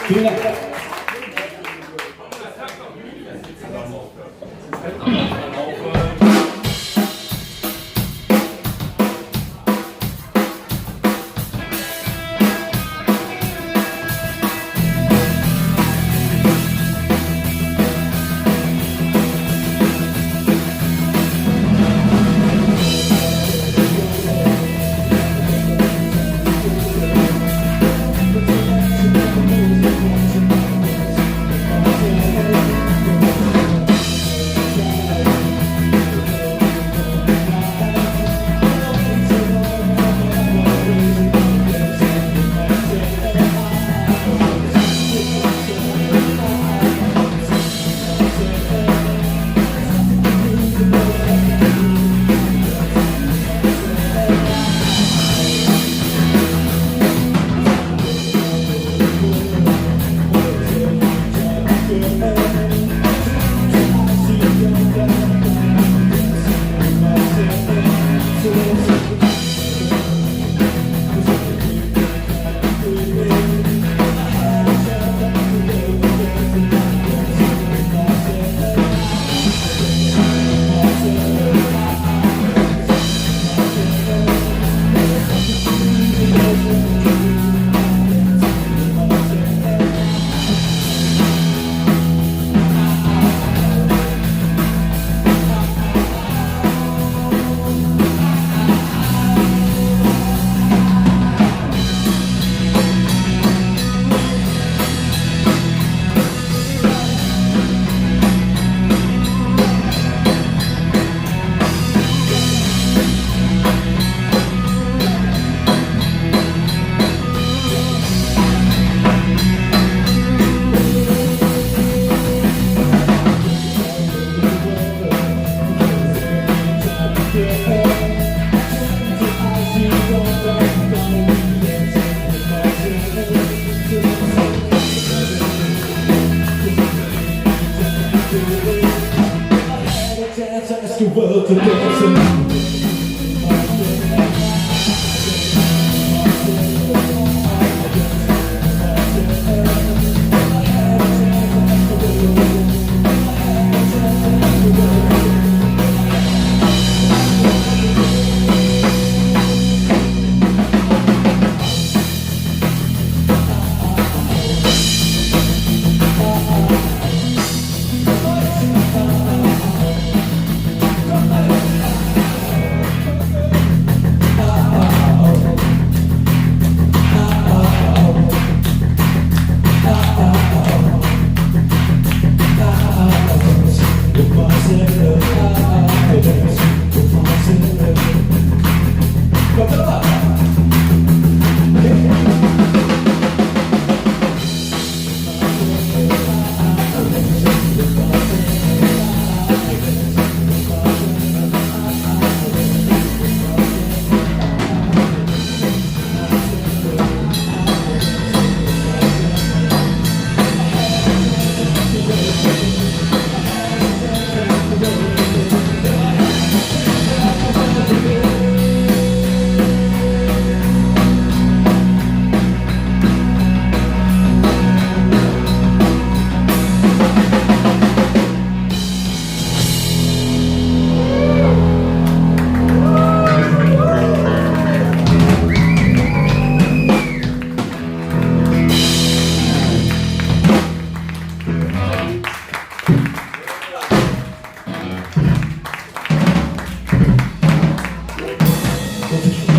Vielen Dank. world to dancing.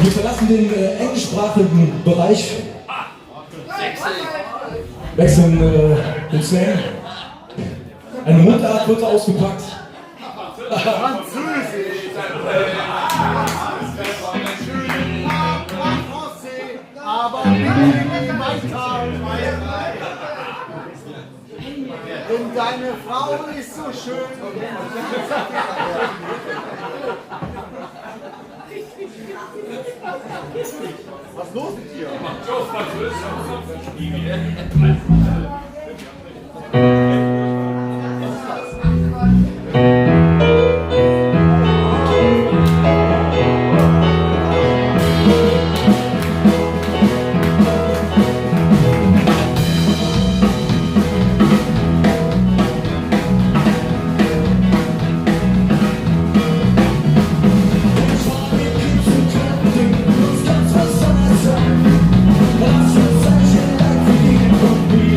Wir verlassen den englischsprachigen Bereich, wechseln den Slang. Eine Mundart wird ausgepackt. Aber denn deine Frau ist so schön. Was ist los mit dir? Lass uns ein Schlag fliegen und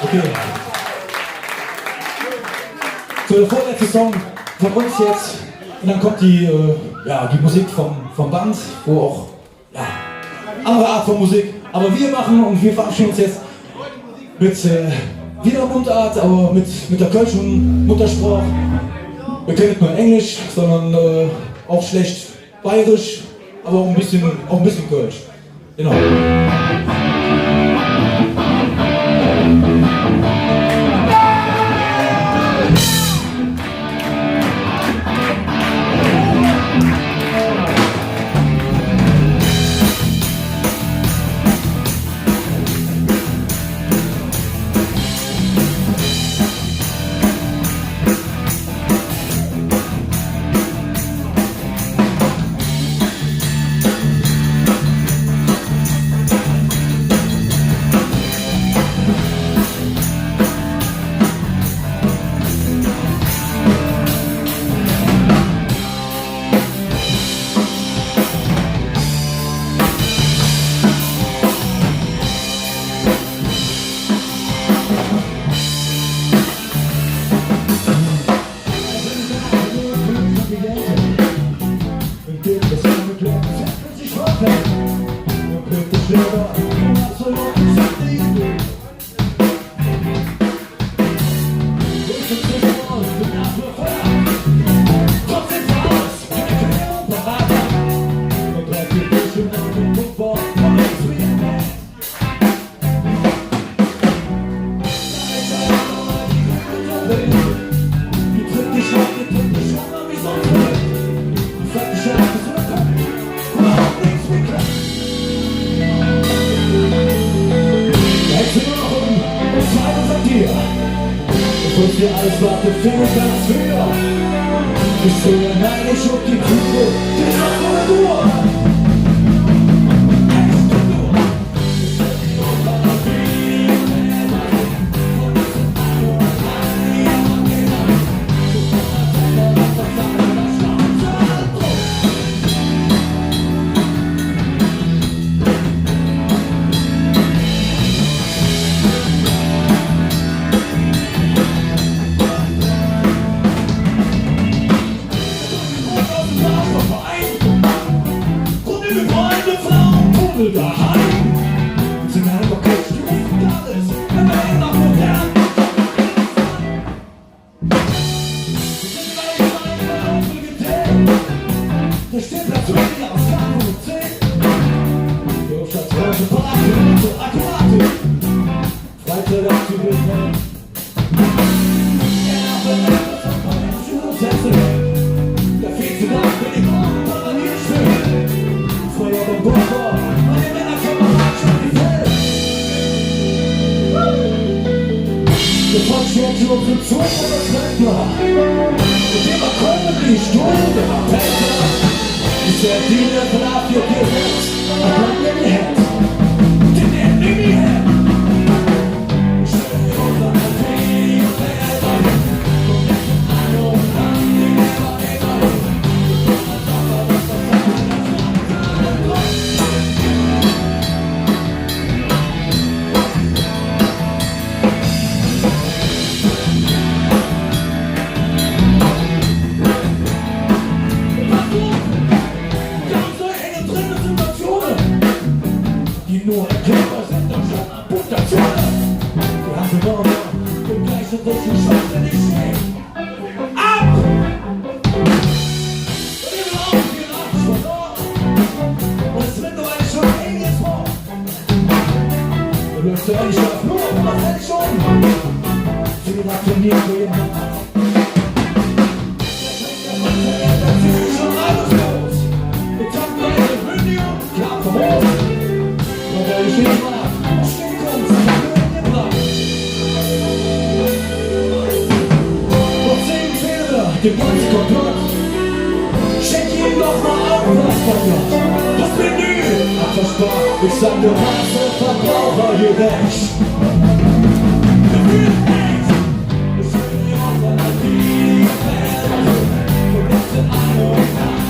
Okay. So, der vorletzte Song von uns jetzt. Und dann kommt die Musik vom Band, wo auch andere Art von Musik. Aber wir machen und wir verabschieden uns jetzt mit wieder Mundart, aber mit der kölschen Muttersprache. Wir können nicht nur Englisch, sondern auch schlecht Bayerisch, aber auch ein bisschen Kölsch. Genau. Für alles warte, finde ganz höher. Ich sehe neidisch auf die Kugel, die ist nur. Daheim sind einfach Kostüm, alles, wenn wir nach modern. Wir sind gleich mal gedeckt. Der steht natürlich aus Tag und 10. Die Aufstandspause verabschiedet so akkurat. Freizeit auf die Welt. Der fehlt da bin ich auch an ihr schön. Feuer beim Buffer. Jetzt auf den Zug oder Schreckler. Und immer kommen die Stunde am Pächter. Ich seh die der Verlauf für dir selbst. Aber bleib mir die Hand. Den Hand in die Hand. Ich stell mir unter der Tee und Wälder. Und jetzt sind alle und an die Leber. Nur Körper sind doch schon Amputationen. Wir haben gewonnen, den gleichen richtigen Schuss in die Schnee. Ab! Und wir laufen hier nachts von dort. Und es wird nur eine Stunde ähnliches vor. Du läufst ja nicht auf nur, was hätte ich schon? Fehler trainiert für jeden Mann. Der zieht schon alles los. Wir tanken eine Bündigung, klar vom Hof. Ich stehe mal, steh kurz, gebracht. Noch 10 Pferde, den ganzen komplett. Schenk ihm doch mal auf, was verkauft. Das Menü hat versprochen, ich sag der Masse Verbraucher hier recht. Gefühlt echt, ich will mir auch mal an die Felder. Und jetzt sind alle und alle.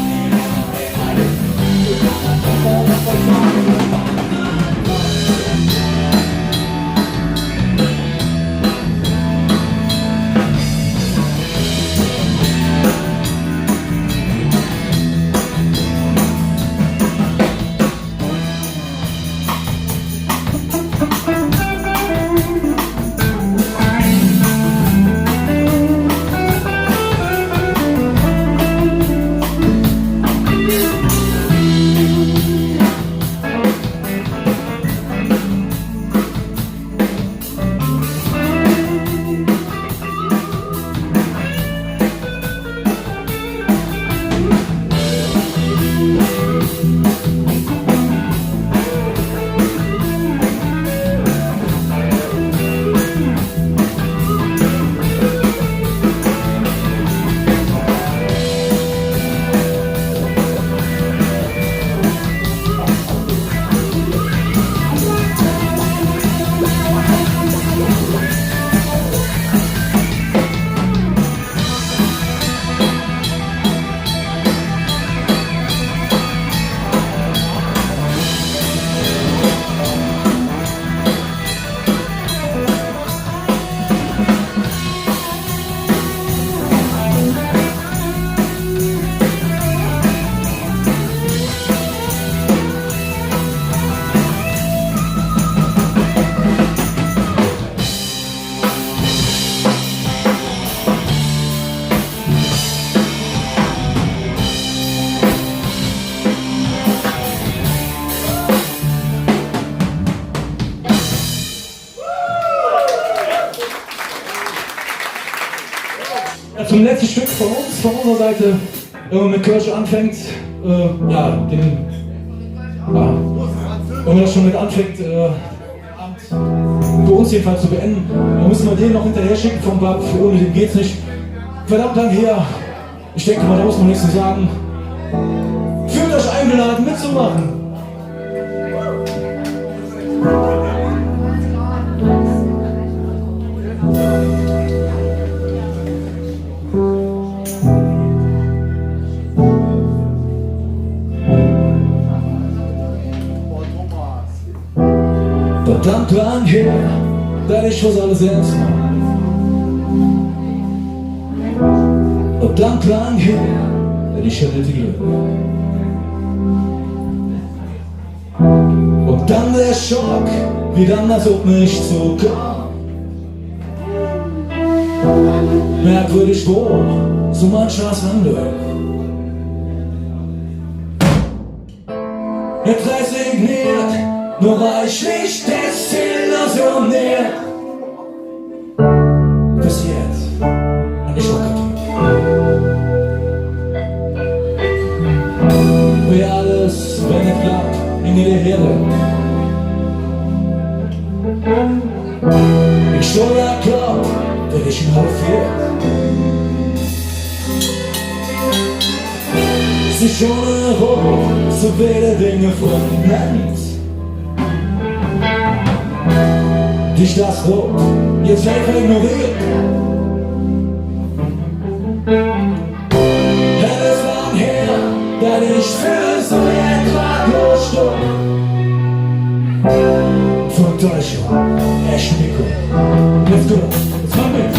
Ja, zum letzten Stück von uns, von unserer Seite, wenn man mit Kirche anfängt, wenn man das schon mit anfängt, für uns jedenfalls zu beenden, dann müssen wir den noch hinterher schicken vom Bab, ohne den geht's nicht. Verdammt lang her, ich denke mal, da muss man nichts zu sagen. Fühlt euch eingeladen mitzumachen. Verdammt lang her, da ich was alles selbst mache. Verdammt lang her, da ich hatte Glück. Und dann der Schock, wie dann das auf mich zukam. Merkwürdig wo, so manches Wandel. Jetzt resigniert, nur reichlich desillusioniert. Bis jetzt, an ich war kaputt. Wie alles, wenn nicht klappt, in die Herde. Ich soll ja klapp, wenn ich ihn aufhört. Sie schon hoch, so viele Dinge von Land. Dich das Lob jetzt einfach ignoriert. Es war her, da ich für so etwas losstopp. Von Deutschland, echt Nico. Let's go, jetzt mach mit.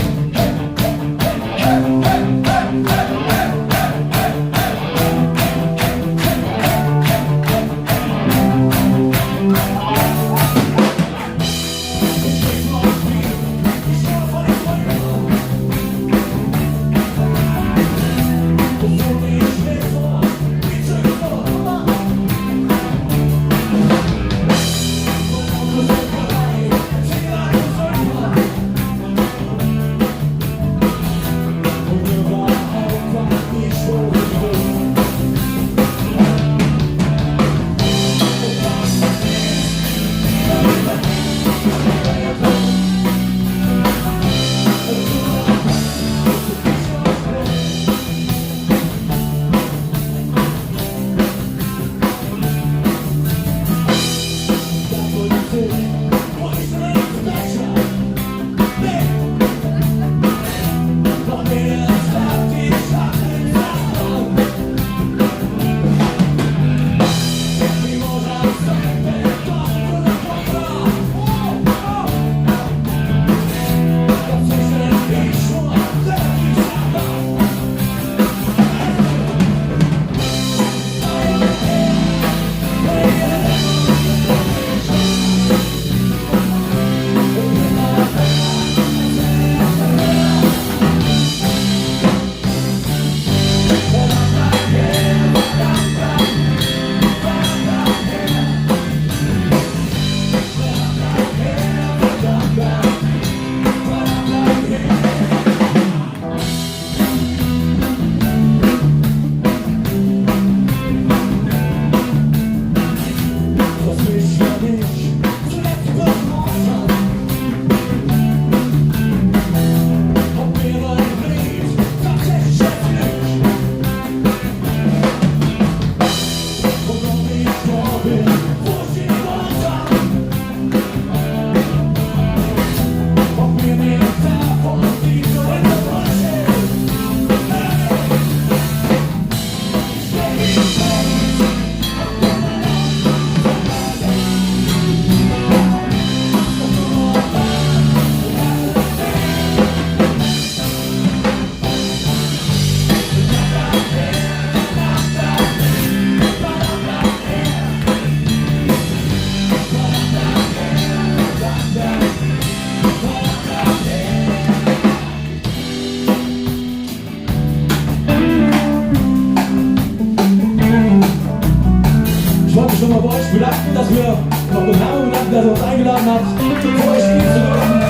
bedanken, dass wir noch bedanken, dass ihr uns eingeladen habt, für euch spielen zu dürfen.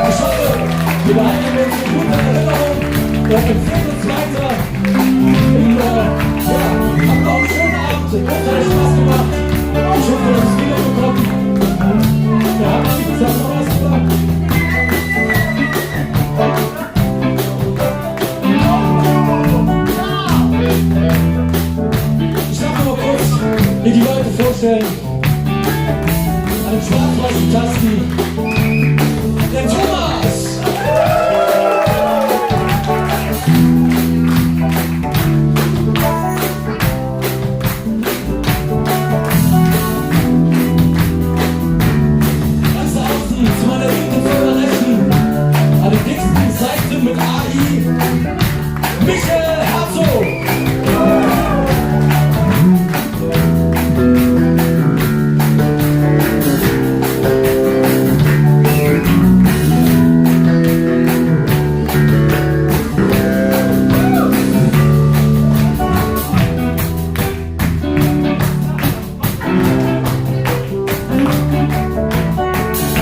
Ich hoffe, wir behalten uns in guter Erinnerung. Ja, im 4.2. Habt noch einen schönen Abend. Ich hoffe, es hat Spaß gemacht. Ich hoffe, dass es wiederbekommen. Ja, sag noch was gesagt. Ich darf nur kurz mir die Leute vorstellen. An den schwarz-weißen Tasten. Der Thomas! Ganz außen zu meiner linken, zu meiner rechten. An den dicksten Seiten mit AI. Michael Herzog!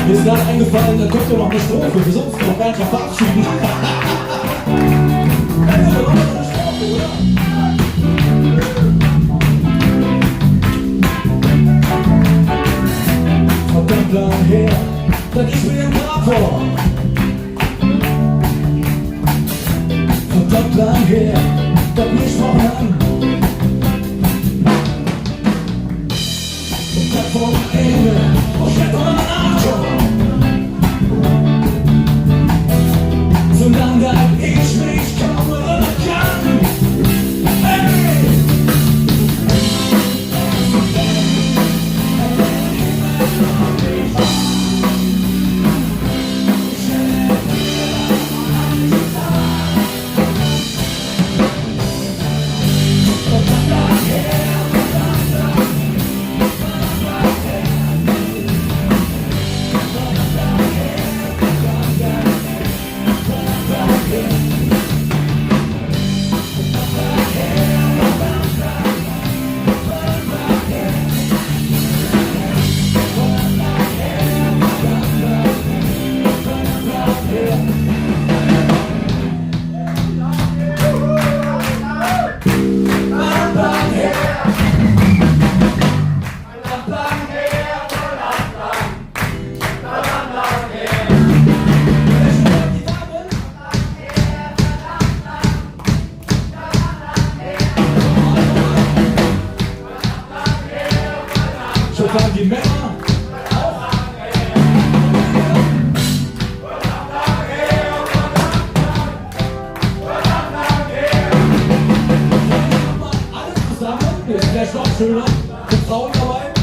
Mir ist gerade eingefallen, da kommt ja noch eine Strophe, wir sollten uns noch gar nicht mehr verabschieden. Also, noch eine Strophe, oder? Verdammt lang her, dass ich mir den Grab vor. Verdammt lang her, dass wir gesprochen haben. Und dann vom Ende, oh shit, oh mein Arsch. Solange ich mich kaum erinnern kann. Hey! So fahren die Männer auch. Alle zusammen, ist vielleicht noch schöner, mit Frauen dabei.